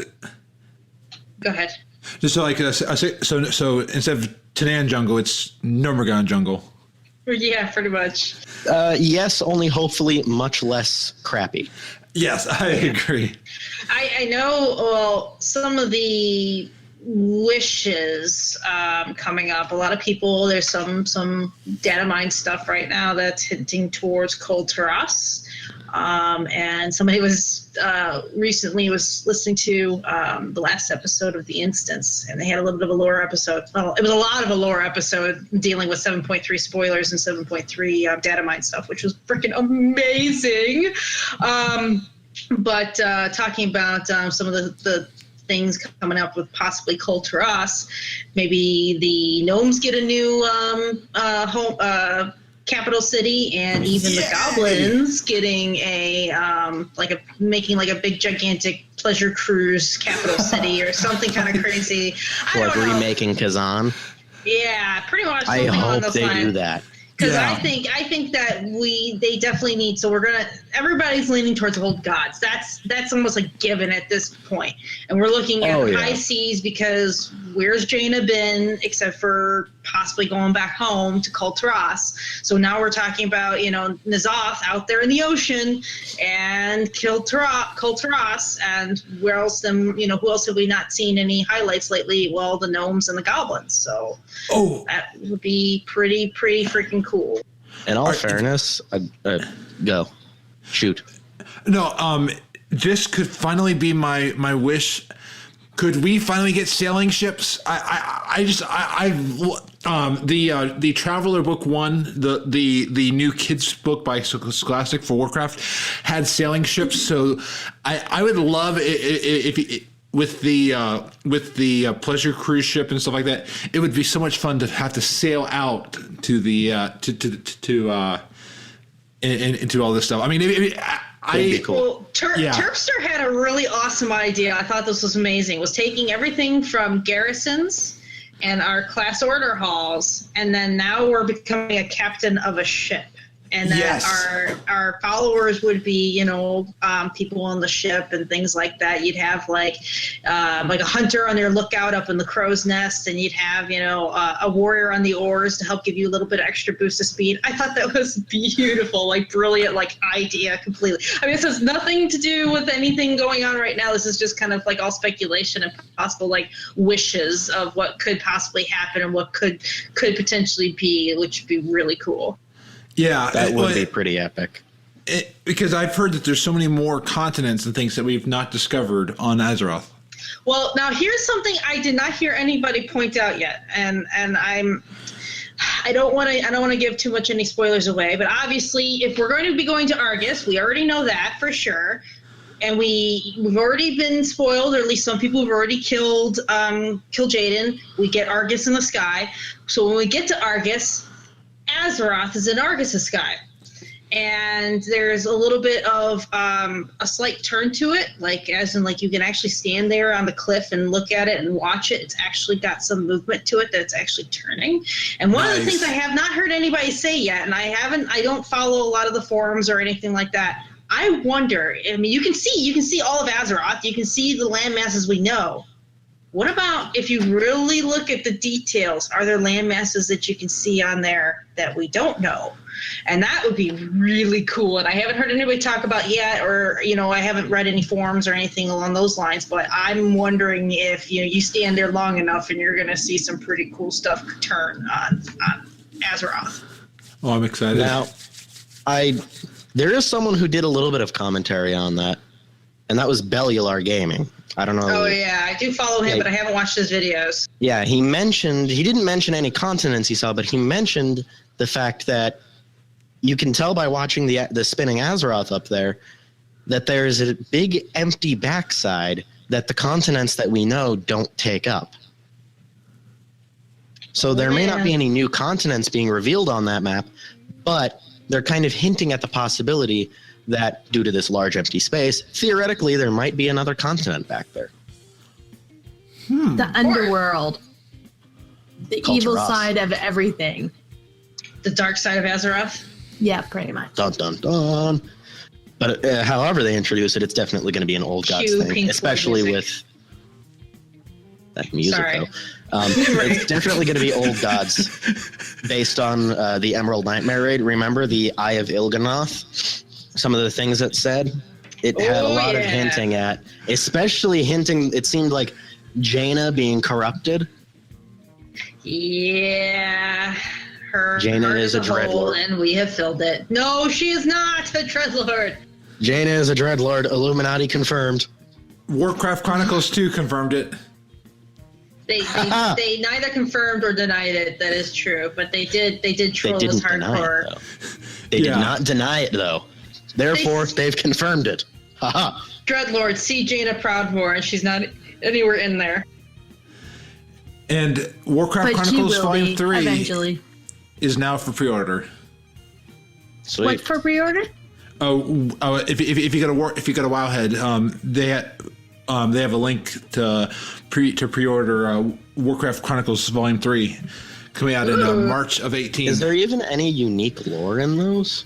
Go ahead. just so like, so instead of Tanan jungle, it's Nomergon jungle. Yeah, pretty much. Yes, only hopefully much less crappy. Yes, I agree. I know, well, some of the wishes coming up. A lot of people, there's some data mine stuff right now that's hinting towards Kul Tiras. And somebody was recently was listening to the last episode of The Instance, and they had a little bit of a lore episode. Well, it was a lot of a lore episode dealing with 7.3 spoilers and 7.3 data mine stuff, which was freaking amazing. But talking about some of the things coming up with possibly Kul Tiras, maybe the gnomes get a new home. Capital city, and even the goblins getting making a big gigantic pleasure cruise capital city or something kind of crazy. Like remaking Kazan. Yeah, pretty much. I hope they do that. Because Yeah. I think that they definitely need. So everybody's leaning towards Old Gods. That's almost like given at this point. And we're looking at high seas because where's Jaina been except for possibly going back home to Kul Tiras. So now we're talking about N'Zoth out there in the ocean and Kul Tiras, and where else? Who else have we not seen any highlights lately? Well, the gnomes and the goblins. So that would be pretty freaking cool. In all fairness, go. Shoot. No, this could finally be my wish. Could we finally get sailing ships? The Traveler Book 1, the new kids book by Scholastic for Warcraft had sailing ships. So I would love if with the pleasure cruise ship and stuff like that. It would be so much fun to have to sail out to the into all this stuff. I mean, Cool. Well, Terpster had a a really awesome idea. I thought this was amazing. Was taking everything from garrisons and our class order halls, and then now we're becoming a captain of a ship. And that Yes. our followers would be, people on the ship and things like that. You'd have like a hunter on their lookout up in the crow's nest, and you'd have, a warrior on the oars to help give you a little bit of extra boost of speed. I thought that was beautiful, like brilliant, like idea completely. I mean, this has nothing to do with anything going on right now. This is just kind of like all speculation and possible like wishes of what could possibly happen and what could potentially be, which would be really cool. Yeah, That would be pretty epic. Because I've heard that there's so many more continents and things that we've not discovered on Azeroth. Well, now here's something I did not hear anybody point out yet, and I don't want to give too much any spoilers away, but obviously if we're going to be going to Argus, we already know that for sure. And we've already been spoiled, or at least some people have already killed Jaden. We get Argus in the sky. So when we get to Argus, Azeroth is in Argus's sky. And there's a little bit of a slight turn to it, like as in like you can actually stand there on the cliff and look at it and watch it. It's actually got some movement to it that's actually turning. And one of the things I have not heard anybody say yet, and I don't follow a lot of the forums or anything like that. I wonder, I mean, you can see all of Azeroth, you can see the land masses we know. What about if you really look at the details? Are there land masses that you can see on there that we don't know? And that would be really cool. And I haven't heard anybody talk about yet, or, I haven't read any forums or anything along those lines, but I'm wondering if, you stand there long enough and you're going to see some pretty cool stuff turn on Azeroth. Oh, I'm excited. Now, there is someone who did a little bit of commentary on that, and that was Bellular Gaming. I don't know. Oh, yeah, I do follow him, but I haven't watched his videos. Yeah, he didn't mention any continents he saw, but he mentioned the fact that you can tell by watching the spinning Azeroth up there that there's a big empty backside that the continents that we know don't take up. So there may not be any new continents being revealed on that map, but they're kind of hinting at the possibility that due to this large empty space, theoretically there might be another continent back there. The underworld. The Culture evil Ross. side of everything. The dark side of Azeroth? Yeah, pretty much. Dun dun dun. But however they introduce it, it's definitely going to be an old gods Cue thing, Pink especially Floyd with that music. Sorry. Though. It's definitely going to be old gods based on the Emerald Nightmare raid. Remember the Eye of Il'gynoth? Some of the things it said, it had a lot of hinting at, especially hinting. It seemed like Jaina being corrupted. Yeah, Jaina heart is a hole, dreadlord. and we have filled it. No, she is not a dreadlord. Jaina is a dreadlord. Illuminati confirmed. Warcraft Chronicles 2 confirmed it. They neither confirmed or denied it. That is true, but they did troll They us didn't deny hardcore. it, though. They did not deny it, though. Therefore, they've confirmed it. Haha. Dreadlord, see Jaina Proudmoore, and she's not anywhere in there. And Warcraft But she Chronicles will Volume be 3 eventually. is now for pre-order. Sweet. What for pre-order? If you go to Wowhead, they have a link to pre-order Warcraft Chronicles Volume 3 coming out in March of 2018. Is there even any unique lore in those?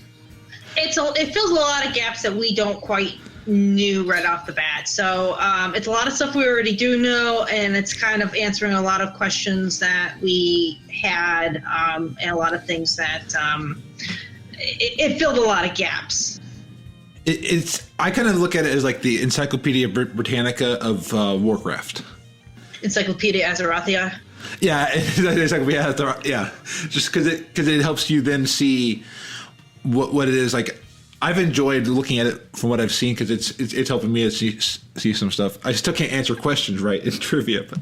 It fills a lot of gaps that we don't quite knew right off the bat. So it's a lot of stuff we already do know, and it's kind of answering a lot of questions that we had, and a lot of things that it filled a lot of gaps. I kind of look at it as like the Encyclopedia Britannica of Warcraft. Encyclopedia Azerothia. Yeah, yeah. Just because it helps you then see what it is. Like, I've enjoyed looking at it from what I've seen because it's helping me to see some stuff. I still can't answer questions right in trivia, but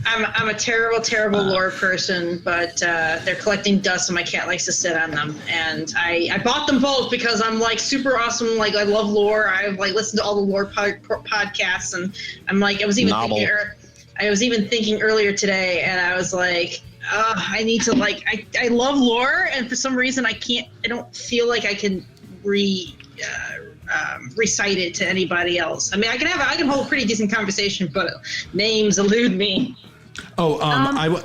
I'm a terrible lore person, but they're collecting dust and my cat likes to sit on them. And I bought them both because I'm like super awesome. Like, I love lore. I've like listened to all the lore podcasts, and I'm like, I was even thinking earlier today, and I was like, I need to I love lore, and for some reason I don't feel like I can recite it to anybody else. I mean, I can hold a pretty decent conversation, but names elude me. Oh,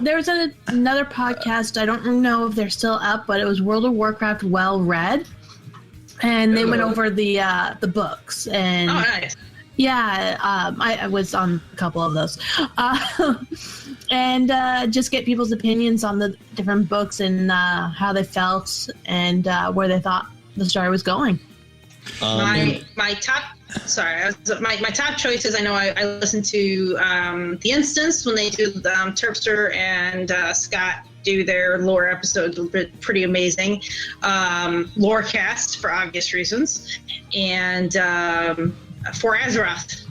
there was another podcast. I don't know if they're still up, but it was World of Warcraft Well Read, and they went over the books. And oh, nice. Yeah, I was on a couple of those, and just get people's opinions on the different books and how they felt and where they thought the story was going. My top top choices. I know I listen to The Instance when they do Terpster and Scott do their lore episodes. Pretty amazing. Lorecast for obvious reasons, and for Azeroth,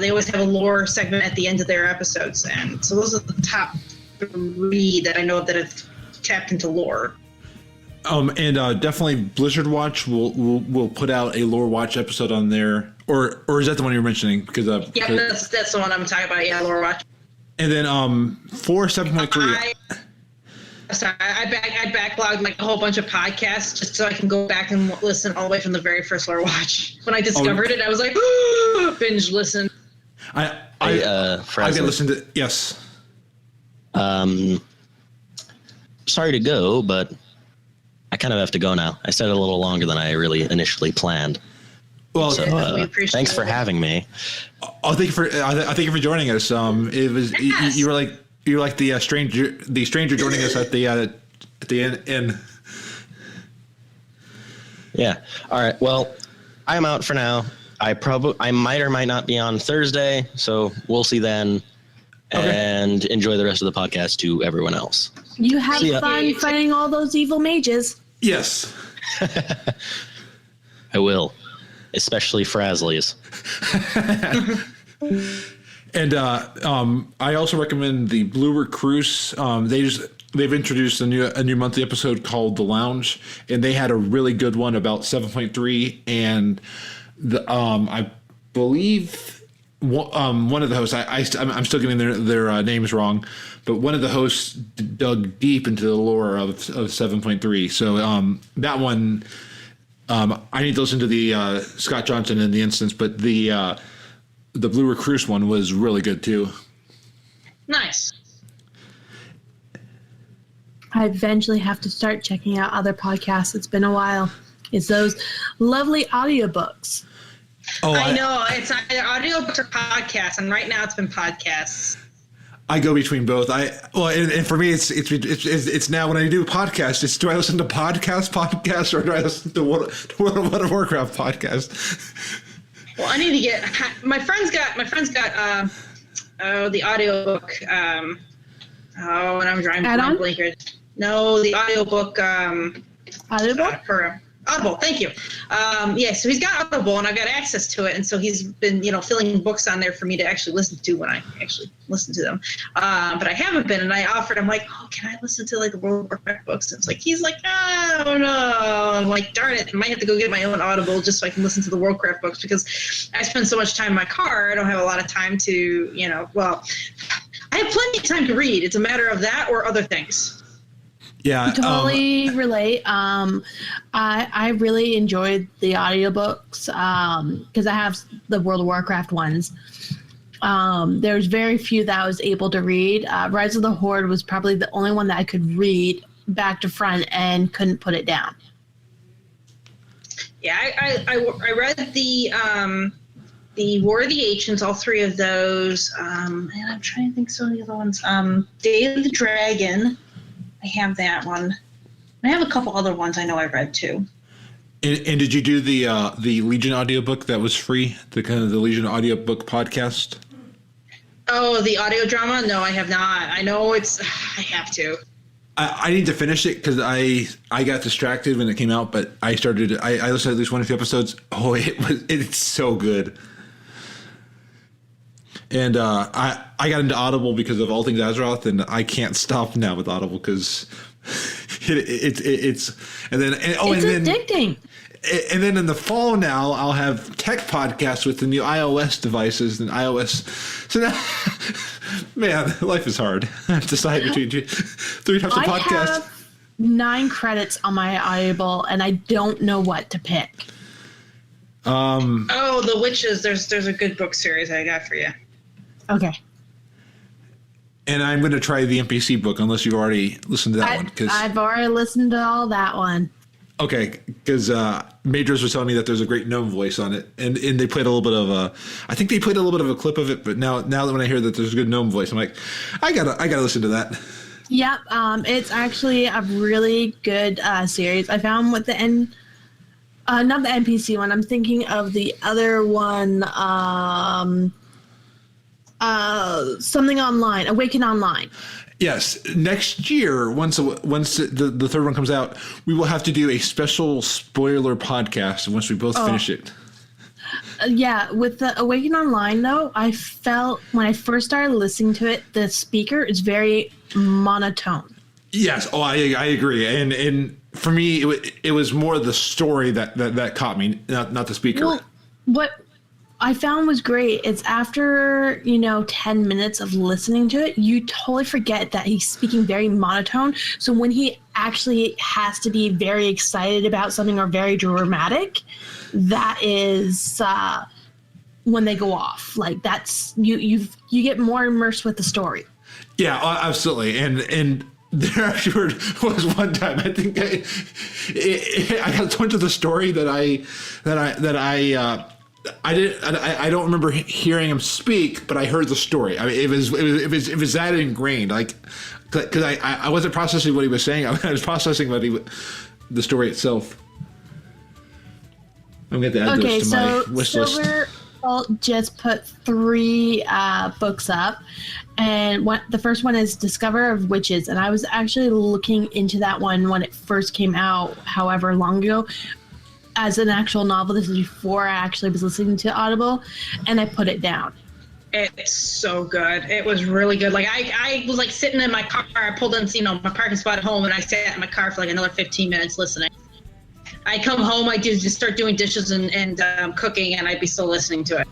they always have a lore segment at the end of their episodes, and so those are the top 3 that I know of that have tapped into lore. And definitely Blizzard Watch will put out a Lore Watch episode on there, or is that the one you're mentioning? Because yeah, that's the one I'm talking about. Yeah, Lore Watch. And then for 7.3. I backlogged like a whole bunch of podcasts just so I can go back and listen all the way from the very first Lore Watch. When I discovered it, I was like, binge listen. I can listen to yes. Sorry to go, but I kind of have to go now. I said it a little longer than I really initially planned. Well, so, thanks for having me. Oh, thank you for joining us. It was yes. you were like the stranger joining us at the end. Yeah. All right. Well, I'm out for now. I might or might not be on Thursday, so we'll see then. Okay. And enjoy the rest of the podcast to everyone else. You have fun fighting all those evil mages. Yes. I will, especially Frazley's. And I also recommend the Blue Recluse. They've introduced a new monthly episode called The Lounge, and they had a really good one about 7.3. And I believe one of the hosts, I'm still getting their names wrong, but one of the hosts dug deep into the lore of 7.3. So that one, I need to listen to the Scott Johnson in The Instance, but the Blue Recluse one was really good too. Nice. I eventually have to start checking out other podcasts. It's been a while. It's those lovely audiobooks. Oh, I know. It's either audiobooks or podcasts, and right now it's been podcasts. I go between both. And for me, it's now when I do podcasts, it's do I listen to podcasts or do I listen to World of Warcraft podcast? Well, I need to get my friend's got the audiobook. And I'm drawing blank here. No, the audiobook. Audiobook? For Audible, thank you. So he's got Audible, and I've got access to it, and so he's been, filling books on there for me to actually listen to when I actually listen to them. But I haven't been, and I offered him like, can I listen to like the World of Warcraft books? And it's like he's like, I don't know. I'm like, darn it, I might have to go get my own Audible just so I can listen to the Warcraft books because I spend so much time in my car. I don't have a lot of time to, I have plenty of time to read. It's a matter of that or other things. Yeah, totally relate. I really enjoyed the audiobooks because I have the World of Warcraft ones. There's very few that I was able to read. Rise of the Horde was probably the only one that I could read back to front and couldn't put it down. Yeah, I read the War of the Ancients, all 3 of those. And I'm trying to think some of the other ones. Day of the Dragon. I have that one. I have a couple other ones I know I read too. And did you do the Legion audiobook that was free? The Legion audiobook podcast? Oh, the audio drama? No, I have not. I know I have to. I need to finish it because I got distracted when it came out, but I listened to at least 1 or 2 episodes. Oh, it's so good. And I got into Audible because of All Things Azeroth, and I can't stop now with Audible because it's addicting. And then in the fall now, I'll have tech podcasts with the new iOS devices and iOS. So now, man, life is hard. I've decided to do 3 types of podcasts. I have 9 credits on my Audible, and I don't know what to pick. Oh, The Witches. There's a good book series I got for you. Okay. And I'm going to try the NPC book unless you've already listened to that one. I've already listened to all that one. Okay, because Majors was telling me that there's a great gnome voice on it, and they played a little bit of I think they played a little bit of a clip of it, but now that when I hear that there's a good gnome voice, I'm like, I gotta listen to that. Yep, it's actually a really good series. I found with the not the NPC one. I'm thinking of the other one, something online, Awaken Online. Yes, next year, once the third one comes out, we will have to do a special spoiler podcast once we both finish it. Yeah, with the Awaken Online, though, I felt when I first started listening to it, the speaker is very monotone. Yes, I agree, and for me, it was more the story that caught me, not the speaker. Well, what I found was great. It's after 10 minutes of listening to it, you totally forget that he's speaking very monotone. So when he actually has to be very excited about something or very dramatic, that is when they go off. Like that's you get more immersed with the story. Yeah, absolutely, and there actually was one time I think I got so into the story that I don't remember hearing him speak, but I heard the story. I mean, it was that ingrained, like, because I wasn't processing what he was saying. I was processing the story itself. I'm going to add those to my wish list. Siilverbolt just put 3 books up, and the first one is Discover of Witches, and I was actually looking into that one when it first came out, however long ago, as an actual novel. This is before I actually was listening to Audible, and I put it down. It's so good. It was really good. Like I was like sitting in my car. I pulled in, my parking spot at home, and I sat in my car for like another 15 minutes listening. I come home, I just start doing dishes and cooking, and I'd be still listening to it.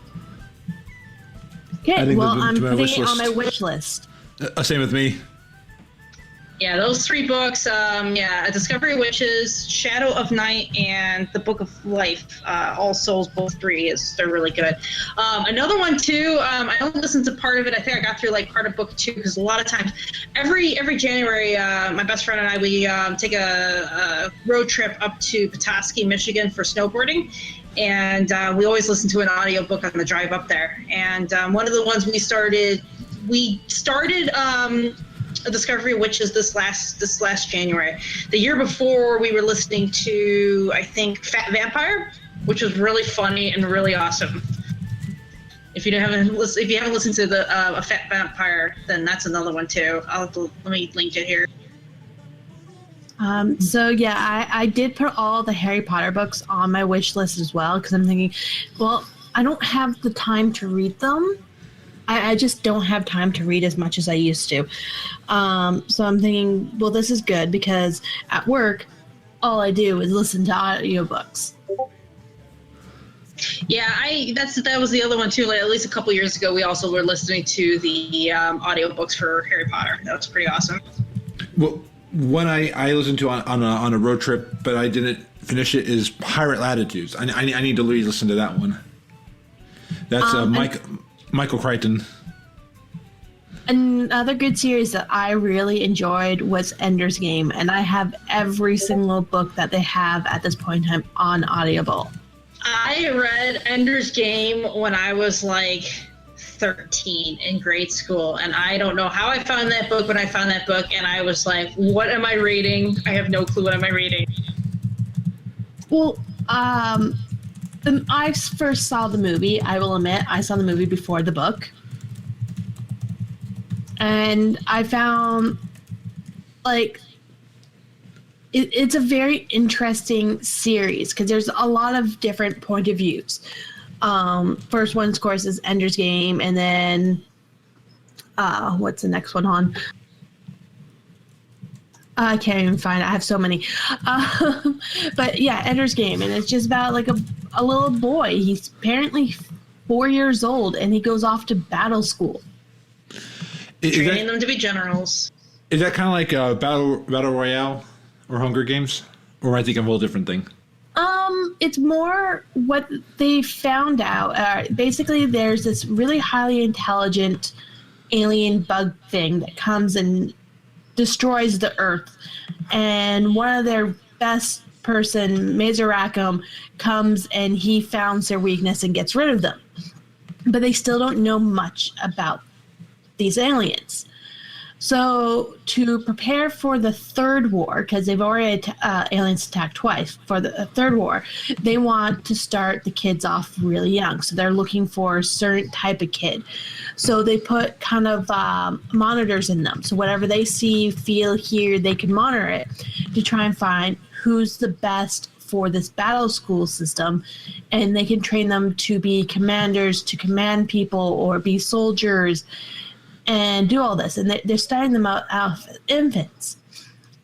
Okay, well, I'm putting it on my wish list. Same with me. Yeah, those 3 books, A Discovery of Witches, Shadow of Night, and The Book of Life, All Souls, both 3, they're really good. Another one, too, I only listened to part of it. I think I got through, like, part of book 2, because a lot of times, every January, my best friend and I, we take a road trip up to Petoskey, Michigan for snowboarding, and we always listen to an audiobook on the drive up there. And one of the ones we started A Discovery of Witches this last January. The year before, we were listening to, I think, Fat Vampire, which was really funny and really awesome. If you haven't listened to the a Fat Vampire, then that's another one too. Let me link it here. So yeah, I did put all the Harry Potter books on my wish list as well, because I'm thinking, well, I don't have the time to read them. I just don't have time to read as much as I used to. So I'm thinking, well, this is good because at work, all I do is listen to audiobooks. Yeah, that was the other one too. Like, at least a couple years ago, we also were listening to the audiobooks for Harry Potter. That was pretty awesome. Well, one I listened to on a road trip, but I didn't finish it, is Pirate Latitudes. I need to listen to that one. That's Michael Crichton. Another good series that I really enjoyed was Ender's Game, and I have every single book that they have at this point in time on Audible. I read Ender's Game when I was like 13 in grade school, and I don't know how I found that book, but I found that book, and I was like, what am I reading? I have no clue what am I reading. Well, I first saw the movie. I will admit, I saw the movie before the book. And I found, like, it's a very interesting series because there's a lot of different point of views. First one, of course, is Ender's Game, and then what's the next one on? I can't even find it. I have so many. But yeah, Ender's Game, and it's just about like a little boy. He's apparently 4 years old, and he goes off to battle school. Training them to be generals. Is that kind of like a battle royale or Hunger Games, or am I thinking of a whole different thing? It's more what they found out. Basically, there's this really highly intelligent alien bug thing that comes and destroys the Earth. And one of their best person, Mazarakum, comes and he founds their weakness and gets rid of them. But they still don't know much about these aliens. So to prepare for the third war, because they've already aliens attacked twice, for the third war, they want to start the kids off really young. So they're looking for a certain type of kid. So they put kind of monitors in them. So whatever they see, feel, hear, they can monitor it to try and find who's the best for this battle school system, and they can train them to be commanders, to command people, or be soldiers, and do all this. And they're starting them out of infants.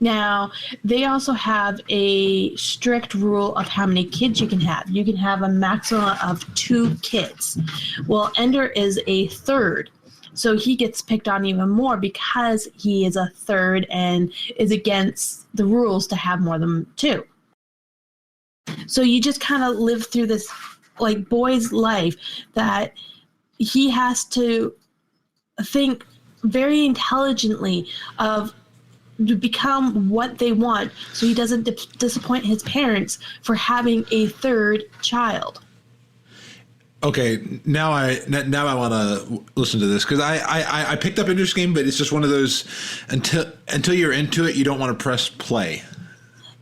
Now, they also have a strict rule of how many kids you can have. You can have a maximum of 2 kids. Well, Ender is a third, so he gets picked on even more because he is a third and is against the rules to have more than 2. So you just kind of live through this like boy's life that he has to think very intelligently of to become what they want, so he doesn't disappoint his parents for having a third child. Okay, now I want to listen to this because I picked up Ender's Game, but it's just one of those until you're into it, you don't want to press play.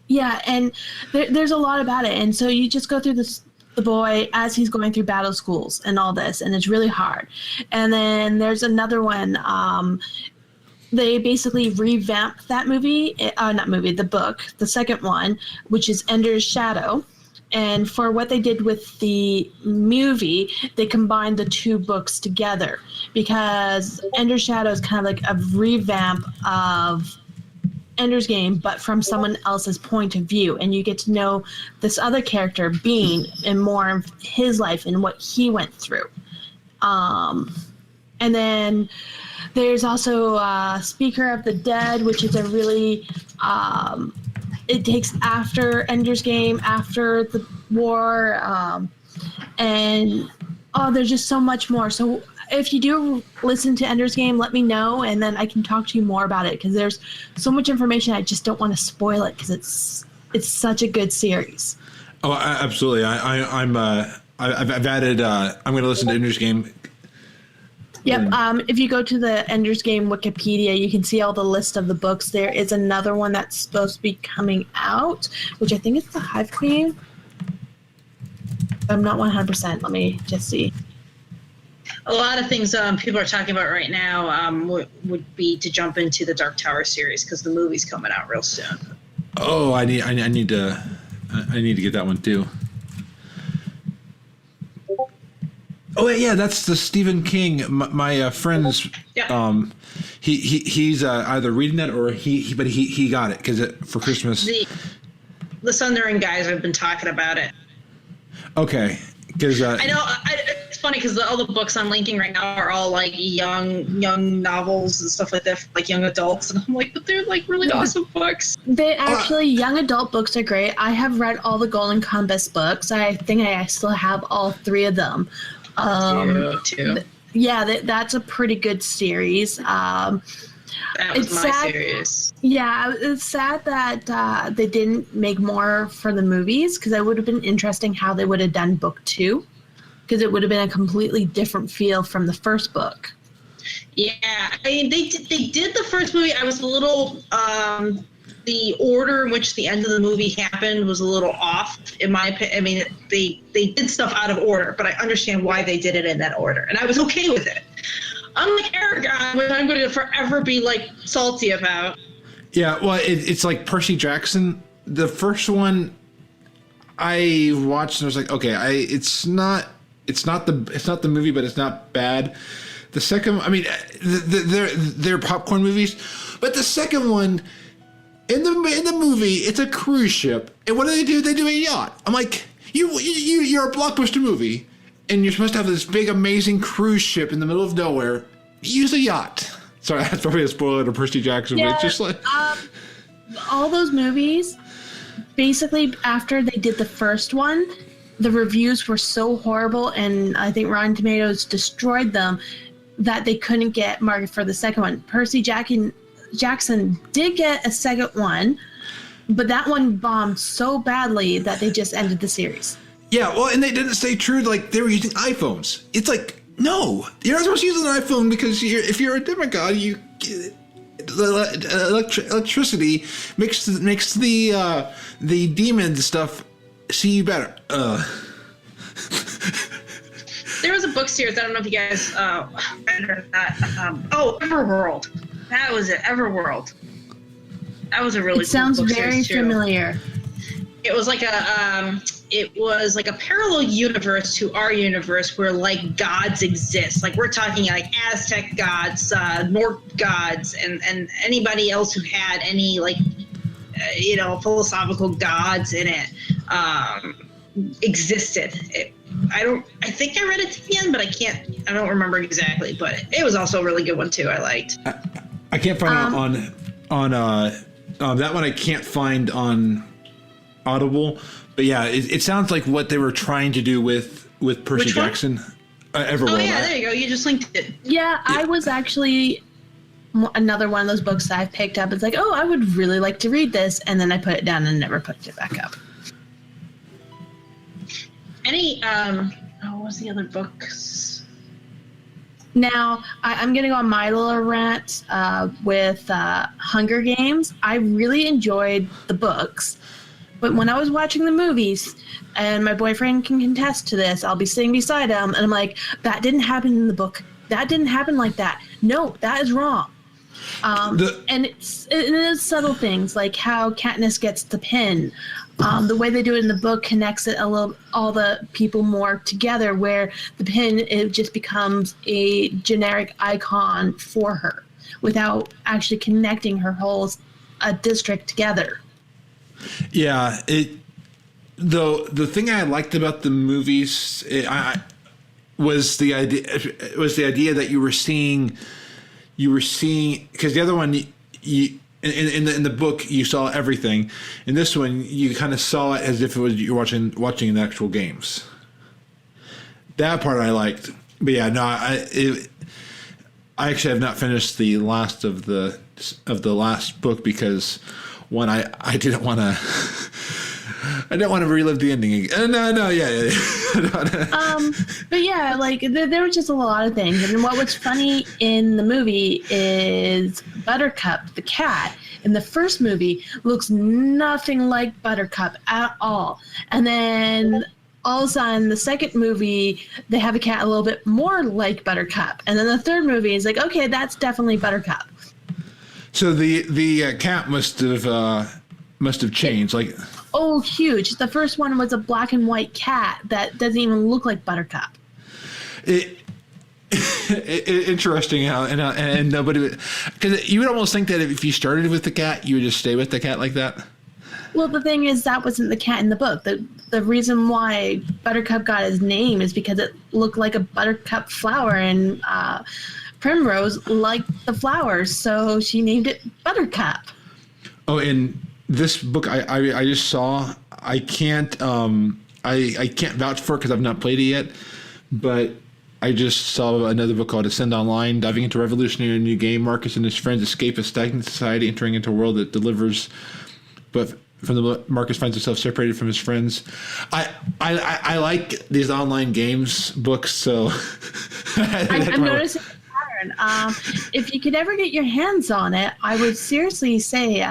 Yeah, and there's a lot about it, and so you just go through the boy as he's going through battle schools and all this, and it's really hard. And then there's another one. They basically revamped that the book, the second one, which is Ender's Shadow. And for what they did with the movie, they combined the 2 books together because Ender's Shadow is kind of like a revamp of Ender's Game, but from someone else's point of view, and you get to know this other character, Bean, and more of his life and what he went through. And then there's also Speaker of the Dead, which is a really it takes after Ender's Game, after the war, and there's just so much more. So if you do listen to Ender's Game, let me know, and then I can talk to you more about it because there's so much information. I just don't want to spoil it because it's such a good series. Oh, absolutely. I've added. I'm going to listen to Ender's Game. Yep. If you go to the Ender's Game Wikipedia, you can see all the list of the books. There is another one that's supposed to be coming out, which I think is the Hive Queen. I'm not 100%. Let me just see. A lot of things people are talking about right now would be to jump into the Dark Tower series because the movie's coming out real soon. Oh, I need to get that one too. Oh yeah, that's the Stephen King. My friend's. Yeah. He's either reading that or he got it because for Christmas. The Sundering guys have been talking about it. Okay, because I know it's funny because all the books I'm linking right now are all like young novels and stuff like that, for, like young adults, and I'm like, but they're like really awesome books. They actually young adult books are great. I have read all the Golden Compass books. I think I still have all 3 of them. Two. Yeah, that's a pretty good series. That was my sad, series. Yeah, it's sad that they didn't make more for the movies because it would have been interesting how they would have done book 2 because it would have been a completely different feel from the first book. Yeah, I mean, they did the first movie. I was a little the order in which the end of the movie happened was a little off, in my opinion. I mean, they did stuff out of order, but I understand why they did it in that order, and I was okay with it. Unlike Aragon, which I'm going to forever be like salty about. Yeah, well, it's like Percy Jackson. The first one I watched and I was like, okay, it's not the movie, but it's not bad. The second, I mean, they're popcorn movies, but the second one. In the movie, it's a cruise ship, and what do? They do a yacht. I'm like, you're a blockbuster movie, and you're supposed to have this big, amazing cruise ship in the middle of nowhere. Use a yacht. Sorry, that's probably a spoiler to Percy Jackson. Yeah, but it's just like all those movies basically after they did the first one, the reviews were so horrible, and I think Rotten Tomatoes destroyed them, that they couldn't get market for the second one. Percy Jackson did get a second one, but that one bombed so badly that they just ended the series. Yeah, well, and they didn't stay true. Like, they were using iPhones. It's like, no, you're not supposed to use an iPhone because if you're a demigod, electricity makes the demon stuff see you better. There was a book series. I don't know if you guys read that. Everworld. That was it. Everworld. That was a really. It sounds cool book very series too. familiar. It was like a parallel universe to our universe where like gods exist. Like we're talking like Aztec gods, Norse gods, and anybody else who had any like philosophical gods in it existed. I think I read it to the end, but I don't remember exactly. But it was also a really good one too. I liked. I can't find it on that one. I can't find on Audible, but yeah, it sounds like what they were trying to do with Percy Which one? Jackson. Everworld. Oh yeah, there you go. You just linked it. Yeah, I was actually another one of those books that I've picked up. It's like, oh, I would really like to read this, and then I put it down and never put it back up. What was the other books? Now, I'm going to go on my little rant with Hunger Games. I really enjoyed the books, but when I was watching the movies, and my boyfriend can contest to this, I'll be sitting beside him, and I'm like, that didn't happen in the book. That didn't happen like that. No, that is wrong. And it is subtle things, like how Katniss gets the pin. The way they do it in the book connects it all the people more together, where the pin, it just becomes a generic icon for her without actually connecting her whole district together. Yeah, the thing I liked about the movies was the idea that you were seeing because the other one in the book you saw everything. In this one you kind of saw it as if it was you're watching the actual games. That part I liked, but yeah, no, I actually have not finished the last of the last book because one, I didn't want to. I don't want to relive the ending again. No, yeah. But yeah, like there were just a lot of things. And what was funny in the movie is Buttercup, the cat, in the first movie looks nothing like Buttercup at all. And then all of a sudden, the second movie, they have a cat a little bit more like Buttercup. And then the third movie is like, okay, that's definitely Buttercup. So the cat must have changed, like. Oh, huge. The first one was a black and white cat that doesn't even look like Buttercup. Interesting how and nobody, because you would almost think that if you started with the cat, you would just stay with the cat like that. Well, the thing is, that wasn't the cat in the book. The reason why Buttercup got his name is because it looked like a buttercup flower, and Primrose liked the flowers, so she named it Buttercup. Oh, and this book I just saw. I can't vouch for it because I've not played it yet, but I just saw another book called Ascend Online, diving into revolutionary new game. Marcus and his friends escape a stagnant society, entering into a world that delivers, but from the Marcus finds himself separated from his friends. I like these online games books, so I'm noticing. If you could ever get your hands on it, I would seriously say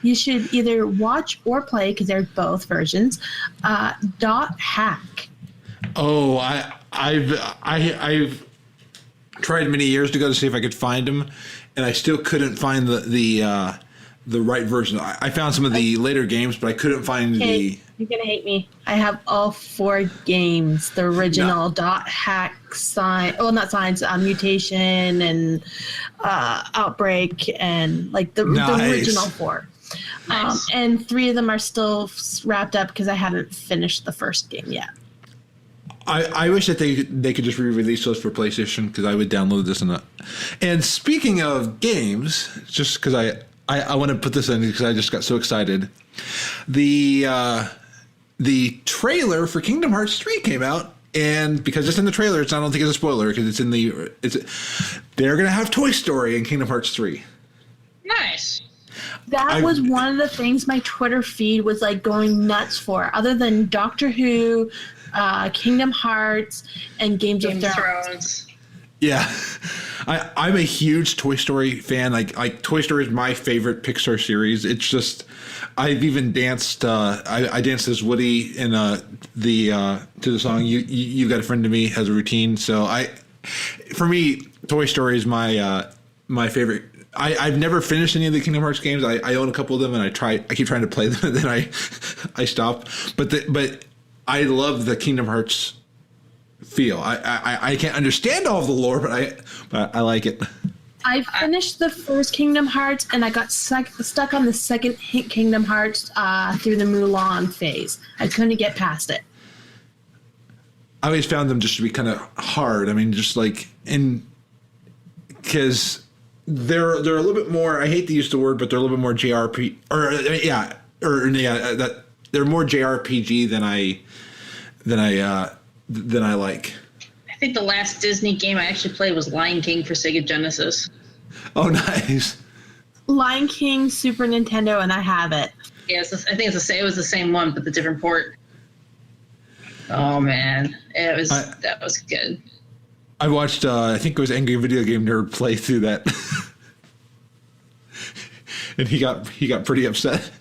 you should either watch or play, because there's both versions. Dot Hack. Oh, I've tried many years ago to see if I could find them, and I still couldn't find the right version. I found some of the later games, but I couldn't find the. You're gonna hate me. I have all 4 games. The original Dot Hack, Mutation, and Outbreak, and like the original 4. Nice. And 3 of them are still wrapped up because I haven't finished the first game yet. I wish that they could just re-release those for PlayStation, because I would download this and that. And speaking of games, just because I want to put this in because I just got so excited. The trailer for Kingdom Hearts 3 came out, and because it's in the trailer, I don't think it's a spoiler because they're gonna have Toy Story in Kingdom Hearts 3. Nice. That was one of the things my Twitter feed was like going nuts for, other than Doctor Who, Kingdom Hearts, and Games of Thrones. Yeah, I'm a huge Toy Story fan. Like Toy Story is my favorite Pixar series. It's just, I've even danced. I danced as Woody in to the song "You Got a Friend to Me" as a routine. So for me, Toy Story is my favorite. I've never finished any of the Kingdom Hearts games. I own a couple of them, and I keep trying to play them, and then I stop. But I love the Kingdom Hearts feel. I can't understand all of the lore, but I like it. I finished the first Kingdom Hearts, and I got stuck on the second Kingdom Hearts through the Mulan phase. I couldn't get past it. I always found them just to be kind of hard. I mean, just like because they're a little bit more. I hate to use the word, but they're a little bit more JRP. That they're more JRPG than I like. I think the last Disney game I actually played was Lion King for Sega Genesis. Oh, nice. Lion King, Super Nintendo, and I have it. Yeah, I think it was the same one, but the different port. Oh man, that was good. I watched, I think it was Angry Video Game Nerd play through that, and he got pretty upset.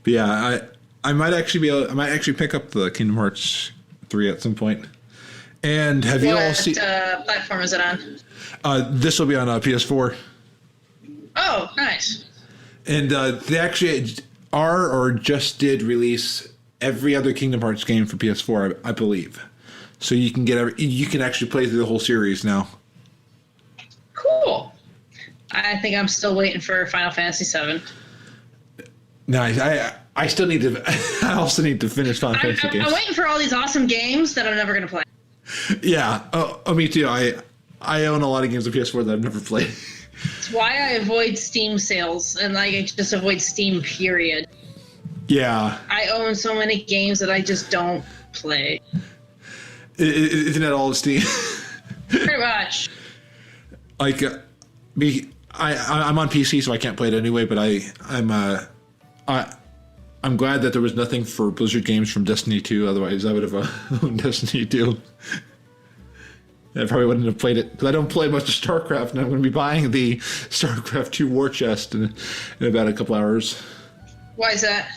But yeah, I might actually pick up the Kingdom Hearts 3 at some point. And have you all seen? What platform is it on? This will be on PS4. Oh, nice. And they actually are or just did release every other Kingdom Hearts game for PS4, I believe. So you can you can actually play through the whole series now. Cool. I think I'm still waiting for Final Fantasy VII. Nice. I still need to. I also need to finish Final Fantasy games. I'm waiting for all these awesome games that I'm never going to play. Yeah. Oh, me too. I own a lot of games on PS4 that I've never played. It's why I avoid Steam sales and I just avoid Steam. Period. Yeah. I own so many games that I just don't play. Isn't that all Steam? Pretty much. Like, I'm on PC, so I can't play it anyway. But I'm glad that there was nothing for Blizzard games from Destiny 2. Otherwise, I would have owned Destiny 2. I probably wouldn't have played it because I don't play much of StarCraft, and I'm going to be buying the StarCraft 2 War Chest in about a couple hours. Why is that?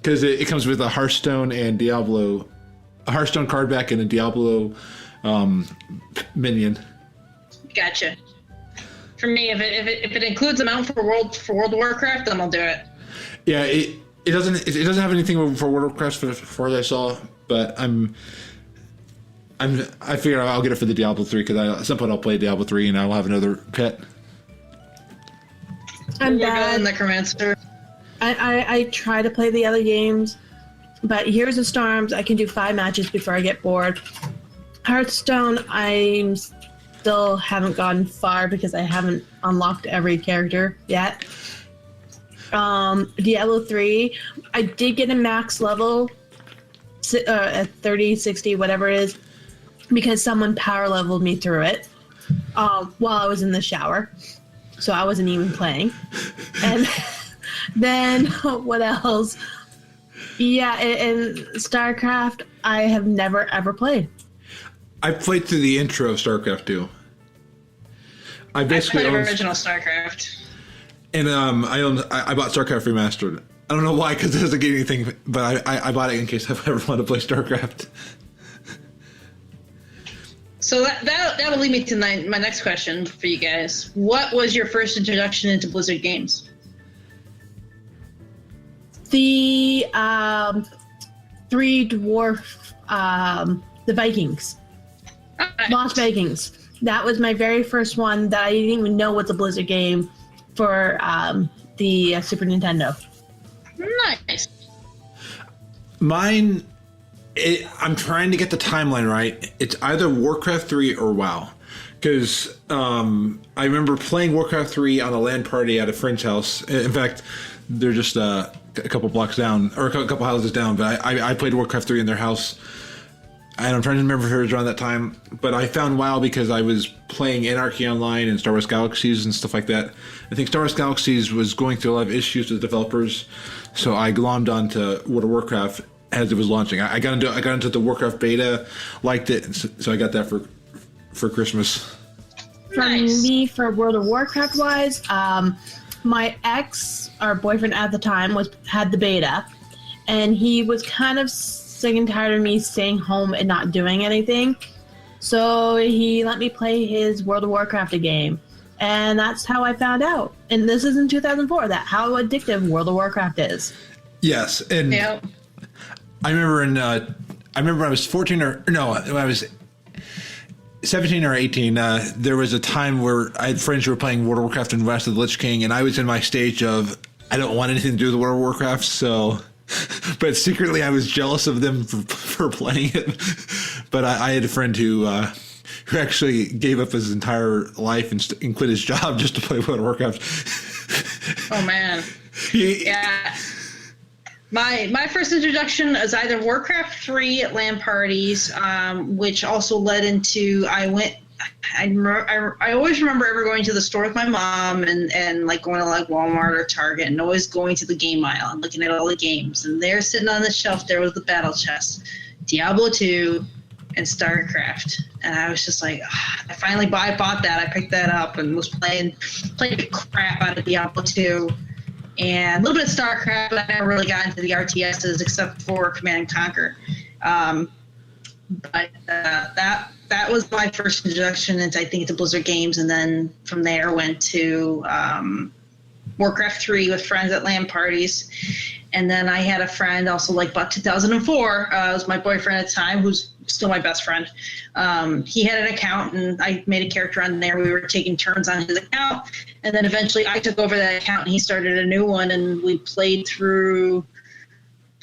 Because it comes with a Hearthstone and Diablo, a Hearthstone card back and a Diablo minion. Gotcha. For me, if it includes a mount for World of Warcraft, then I'll do it. Yeah, it doesn't have anything for World of Warcraft for that I saw, but I figure I'll get it for the Diablo 3 because at some point I'll play Diablo 3 and I'll have another pet. I'm We're bad. going Necromancer. I try to play the other games, but Heroes of Storms, I can do 5 matches before I get bored. Hearthstone, I still haven't gone far because I haven't unlocked every character yet. Diablo 3, I did get a max level at 30, 60, whatever it is, because someone power leveled me through it while I was in the shower. So I wasn't even playing. And then what else? Yeah, in StarCraft, I have never ever played. I played through the intro of StarCraft 2. I basically played original StarCraft. And I bought StarCraft Remastered. I don't know why, because it doesn't get anything, but I bought it in case I ever want to play StarCraft. So that'll lead me to my next question for you guys. What was your first introduction into Blizzard games? The Three Dwarf, the Vikings. Lost Vikings. That was my very first one that I didn't even know was a Blizzard game for the Super Nintendo. Nice. Mine I'm trying to get the timeline right. It's either Warcraft 3 or WoW. Because I remember playing Warcraft 3 on a LAN party at a friend's house. In fact, they're just a couple blocks down, or a couple houses down. But I played Warcraft 3 in their house. And I'm trying to remember if it was around that time. But I found WoW because I was playing Anarchy Online and Star Wars Galaxies and stuff like that. I think Star Wars Galaxies was going through a lot of issues with developers. So I glommed onto World of Warcraft as it was launching. I got into the Warcraft beta, liked it, so I got that for Christmas. For me, for World of Warcraft wise, my ex, our boyfriend at the time, had the beta, and he was kind of sick and tired of me staying home and not doing anything. So he let me play his World of Warcraft game, and that's how I found out. And this is in 2004. How addictive World of Warcraft is. Yes, and Yep. I remember when I was 14 when I was 17 or 18, there was a time where I had friends who were playing World of Warcraft and Wrath of the Lich King, and I was in my stage of, I don't want anything to do with World of Warcraft, so... But secretly I was jealous of them for playing it. But I had a friend who actually gave up his entire life and quit his job just to play World of Warcraft. Oh, man. Yeah. My first introduction is either Warcraft 3 at LAN parties, which also led into I always remember ever going to the store with my mom and like going to like Walmart or Target and always going to the game aisle and looking at all the games. And there sitting on the shelf there was the battle chest, Diablo 2 and StarCraft. And I was just like, I finally bought that. I picked that up and was playing the crap out of Diablo 2. And a little bit of StarCraft, but I never really got into the RTSs except for Command and Conquer. But that was my first introduction into, I think, the Blizzard games, and then from there went to Warcraft 3 with friends at LAN parties. And then I had a friend also like about 2004, it was my boyfriend at the time, who's still my best friend. He had an account, and I made a character on there. We were taking turns on his account, and then eventually I took over that account, and he started a new one, and we played through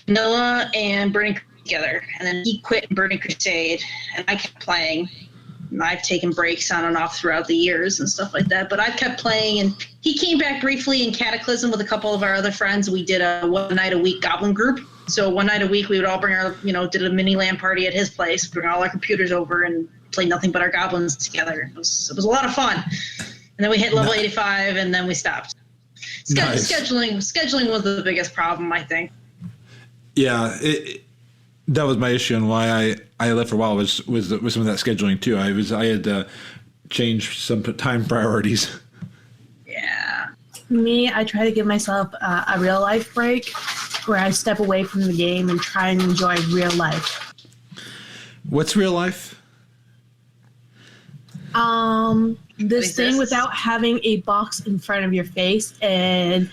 Vanilla and Burning together. And then he quit Burning Crusade, and I kept playing. And I've taken breaks on and off throughout the years and stuff like that, but I kept playing, and he came back briefly in Cataclysm with a couple of our other friends. We did a one night a week goblin group. So one night a week we would all bring our, did a mini LAN party at his place, bring all our computers over and play nothing but our goblins together. It was a lot of fun. And then we hit level 85 and then we stopped. Nice. Scheduling was the biggest problem, I think. Yeah, that was my issue, and why I left for a while was some of that scheduling too. I had to change some time priorities. Yeah. Me, I try to give myself a real life break where I step away from the game and try and enjoy real life. What's real life? This thing without having a box in front of your face, and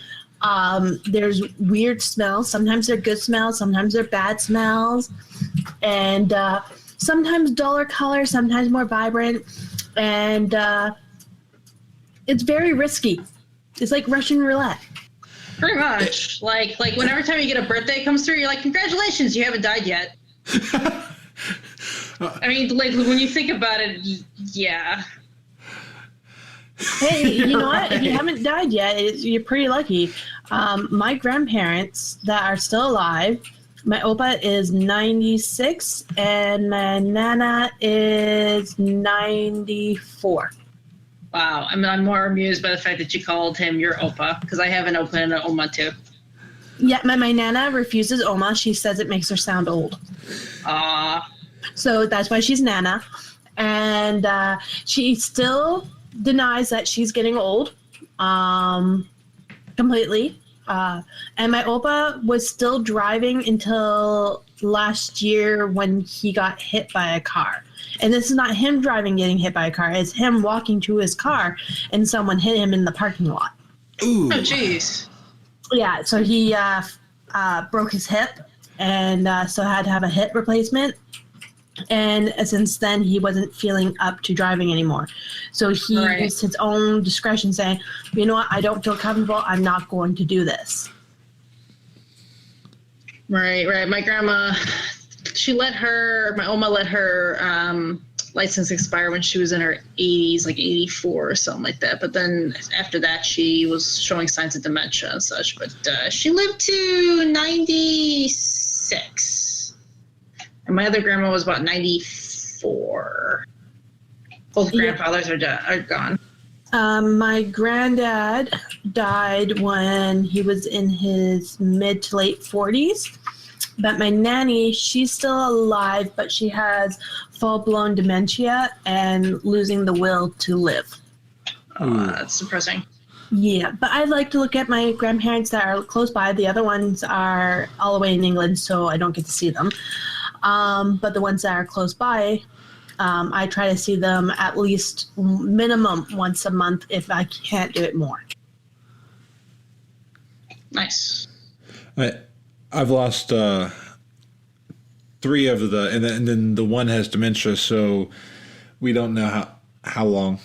there's weird smells. Sometimes they're good smells, sometimes they're bad smells, and sometimes duller color, sometimes more vibrant, and it's very risky. It's like Russian roulette. Pretty much. Like whenever time you get a birthday comes through, you're like, congratulations, you haven't died yet. I mean, like when you think about it, yeah. Hey, you know what? If you haven't died yet, you're pretty lucky. My grandparents that are still alive, my Opa is 96 and my Nana is 94. Wow. I mean, I'm more amused by the fact that you called him your Opa, because I have an Opa and an Oma too. Yeah, my Nana refuses Oma. She says it makes her sound old. So that's why she's Nana. And she still denies that she's getting old completely. And my Opa was still driving until last year when he got hit by a car. And this is not him driving getting hit by a car. It's him walking to his car and someone hit him in the parking lot. Ooh. Oh, jeez. Yeah, so he broke his hip and so had to have a hip replacement. And since then, he wasn't feeling up to driving anymore. So he used his own discretion saying, you know what, I don't feel comfortable. I'm not going to do this. Right. My grandma she my Oma let her license expire when she was in her 80s, like 84 or something like that. But then after that, she was showing signs of dementia and such. But she lived to 96. And my other grandma was about 94. Both grandfathers are gone. My granddad died when he was in his mid to late 40s. But my nanny, she's still alive, but she has full-blown dementia and losing the will to live. Oh, that's depressing. Yeah, but I like to look at my grandparents that are close by. The other ones are all the way in England, so I don't get to see them. But the ones that are close by, I try to see them at least minimum once a month if I can't do it more. Nice. I've lost 3 of and then the one has dementia, so we don't know how long.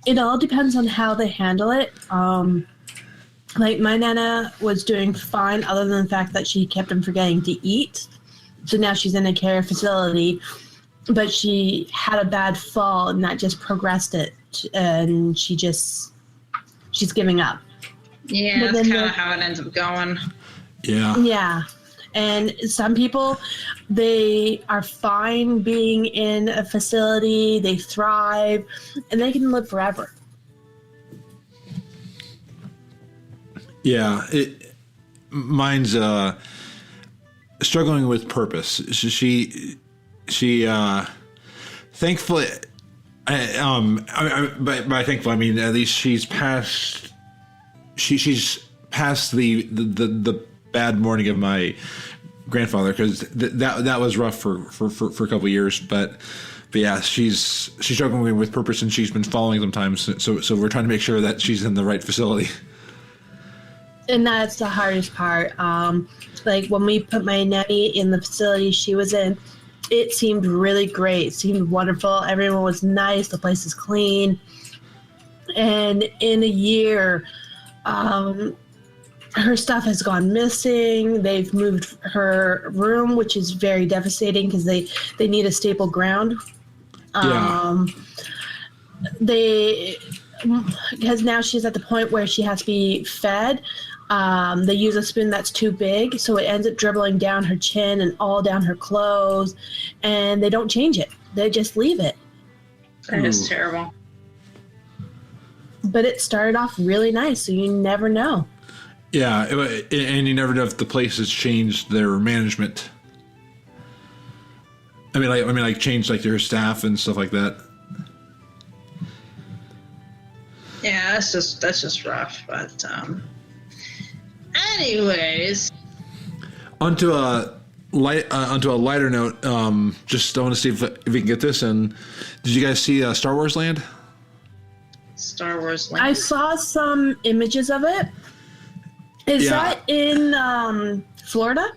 It all depends on how they handle it. Like my Nana was doing fine, other than the fact that she kept on forgetting to eat. So now she's in a care facility, but she had a bad fall and that just progressed it, and she's giving up. Yeah, that's kind of how it ends up going. Yeah. Yeah. And some people, they are fine being in a facility, they thrive, and they can live forever. Yeah. Mine's struggling with purpose. She thankfully, by thankful, I mean, at least she's past the bad morning of my grandfather, because that was rough for a couple of years, but yeah, she's struggling with purpose, and she's been falling sometimes, so we're trying to make sure that she's in the right facility. And that's the hardest part. Like when we put my nanny in the facility she was in, it seemed really great. It seemed wonderful. Everyone was nice. The place is clean. And in a year, her stuff has gone missing. They've moved her room, which is very devastating because they need a stable ground. Because now she's at the point where she has to be fed. They use a spoon that's too big, so it ends up dribbling down her chin and all down her clothes, and they don't change it. They just leave it. That is terrible. But it started off really nice, so you never know. Yeah, and you never know if the place has changed their management. I mean, changed like their staff and stuff like that. Yeah, that's just rough. But anyways, onto a lighter note. Just I want to see if we can get this. And did you guys see Star Wars Land? Star Wars Land. I saw some images of it. Is that in Florida?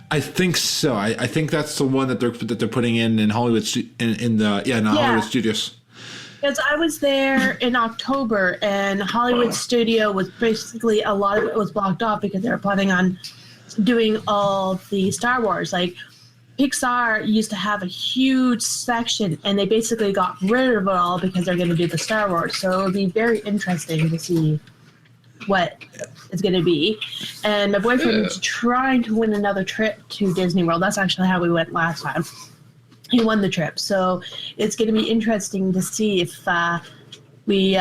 I think so. I think that's the one that they're putting in Hollywood Hollywood Studios. Because I was there in October, and Hollywood Studio was basically, a lot of it was blocked off because they were planning on doing all the Star Wars. Like Pixar used to have a huge section, and they basically got rid of it all because they're going to do the Star Wars. So it'll be very interesting to see what it's going to be. And my boyfriend's trying to win another trip to Disney World. That's actually how we went last time. He won the trip. So it's going to be interesting to see if we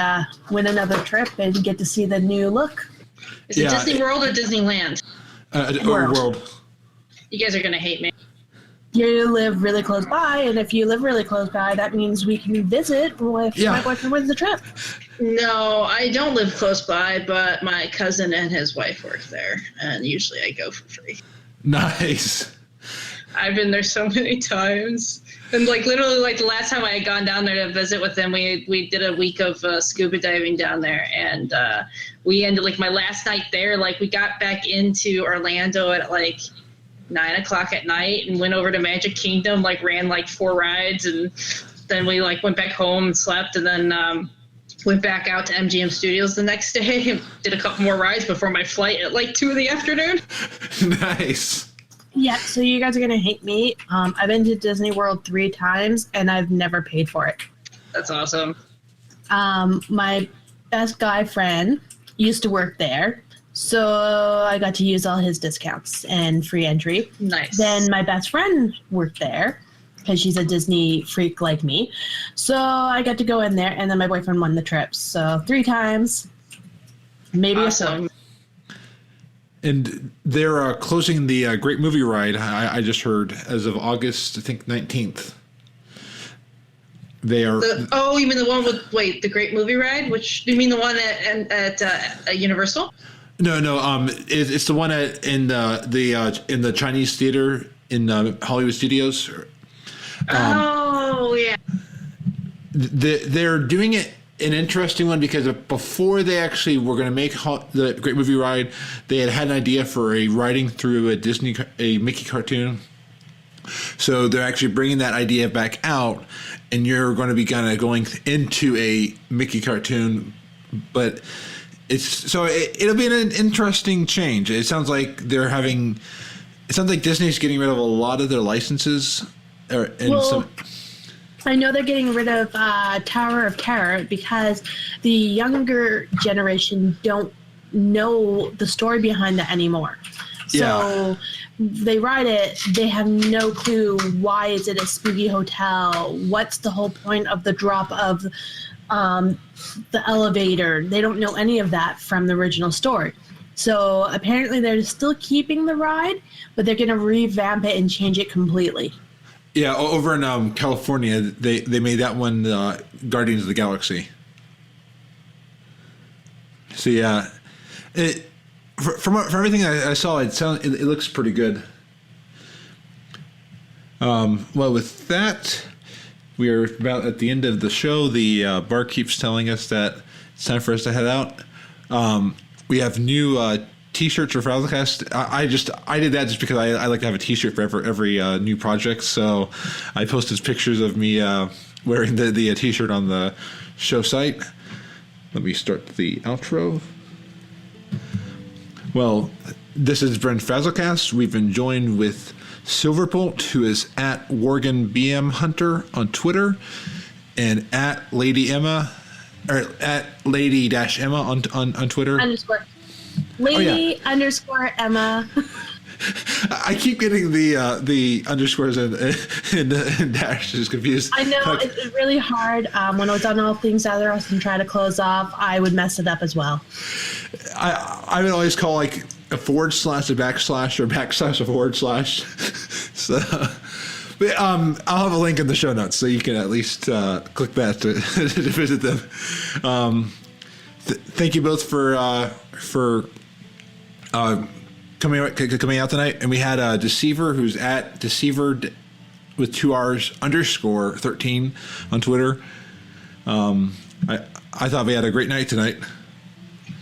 win another trip and get to see the new look. Is it Disney World or Disneyland? World. You guys are going to hate me. You live really close by, and if you live really close by, that means we can visit if my boyfriend wins the trip. No, I don't live close by, but my cousin and his wife work there, and usually I go for free. Nice. I've been there so many times. And literally the last time I had gone down there to visit with them, we did a week of scuba diving down there, and we ended my last night there, we got back into Orlando at 9:00 at night and went over to Magic Kingdom, ran 4 rides, and then we went back home and slept, and then went back out to MGM Studios the next day and did a couple more rides before my flight at like 2 in the afternoon. Nice. Yeah, so you guys are going to hate me. I've been to Disney World 3 times, and I've never paid for it. That's awesome. My best guy friend used to work there, so I got to use all his discounts and free entry. Nice. Then my best friend worked there because she's a Disney freak like me. So I got to go in there, and then my boyfriend won the trip. So 3 times, maybe Awesome. a 4th. And they're closing the Great Movie Ride, I just heard, as of August, I think, 19th. They are... You mean the one with, the Great Movie Ride? Which, you mean the one at Universal? No. It's the one in the Chinese theater in Hollywood Studios. Yeah. They're doing it an interesting one because before they actually were going to make the Great Movie Ride, they had an idea for a riding through a Mickey cartoon. So they're actually bringing that idea back out, and you're going to be kind of going into a Mickey cartoon, but it'll be an interesting change. It sounds like Disney's getting rid of a lot of their licenses. I know they're getting rid of Tower of Terror because the younger generation don't know the story behind that anymore. So they ride it, they have no clue why is it a spooky hotel, what's the whole point of the drop of the elevator. They don't know any of that from the original story. So apparently they're still keeping the ride, but they're going to revamp it and change it completely. Yeah, over in California, they made that one Guardians of the Galaxy. So yeah, from everything I saw, it looks pretty good. Well, with that, we are about at the end of the show. The bar keeps telling us that it's time for us to head out. We have new T-shirts for Frazlecast. I did that just because I like to have a T-shirt for every new project. So I posted pictures of me wearing the T-shirt on the show site. Let me start the outro. Well, this has been Frazzlecast. We've been joined with Siilverbolt, who is at Worgen BM Hunter on Twitter, and at Lady Emma, or at Lady-Emma on Twitter. Lady _ Emma. I keep getting the underscores and dashes confused. I know, it's really hard. When I was on All Things Azeroth and try to close off, I would mess it up as well. I would always call like a / a backslash or backslash / So, but I'll have a link in the show notes so you can at least click that to visit them. Thank you both for coming out tonight. And we had Deceiver, who's at Deceiver with 2 R's _ 13 on Twitter. I thought we had a great night tonight.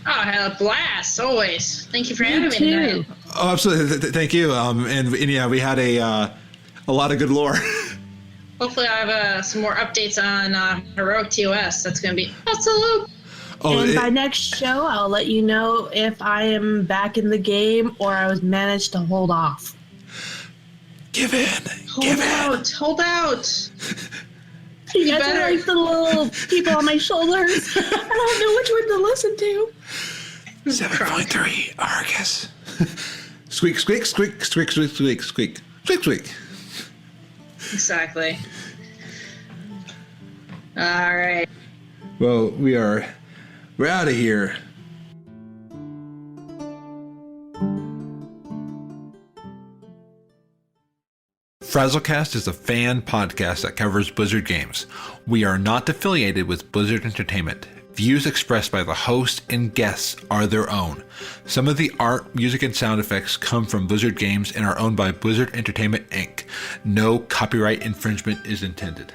Oh, I had a blast, always. Thank you for having me tonight. Oh, absolutely. Thank you. And yeah, we had a lot of good lore. Hopefully I have some more updates on Heroic TOS. That's going to be awesome. By next show, I'll let you know if I am back in the game or I was managed to hold off. Give in. Hold out. You guys are like the little people on my shoulders. I don't know which one to listen to. 7.3 Argus. Squeak, squeak, squeak, squeak, squeak, squeak, squeak, squeak, squeak. Exactly. All right. Well, we're out of here. Frazzlecast is a fan podcast that covers Blizzard games. We are not affiliated with Blizzard Entertainment. Views expressed by the host and guests are their own. Some of the art, music, and sound effects come from Blizzard games and are owned by Blizzard Entertainment, Inc. No copyright infringement is intended.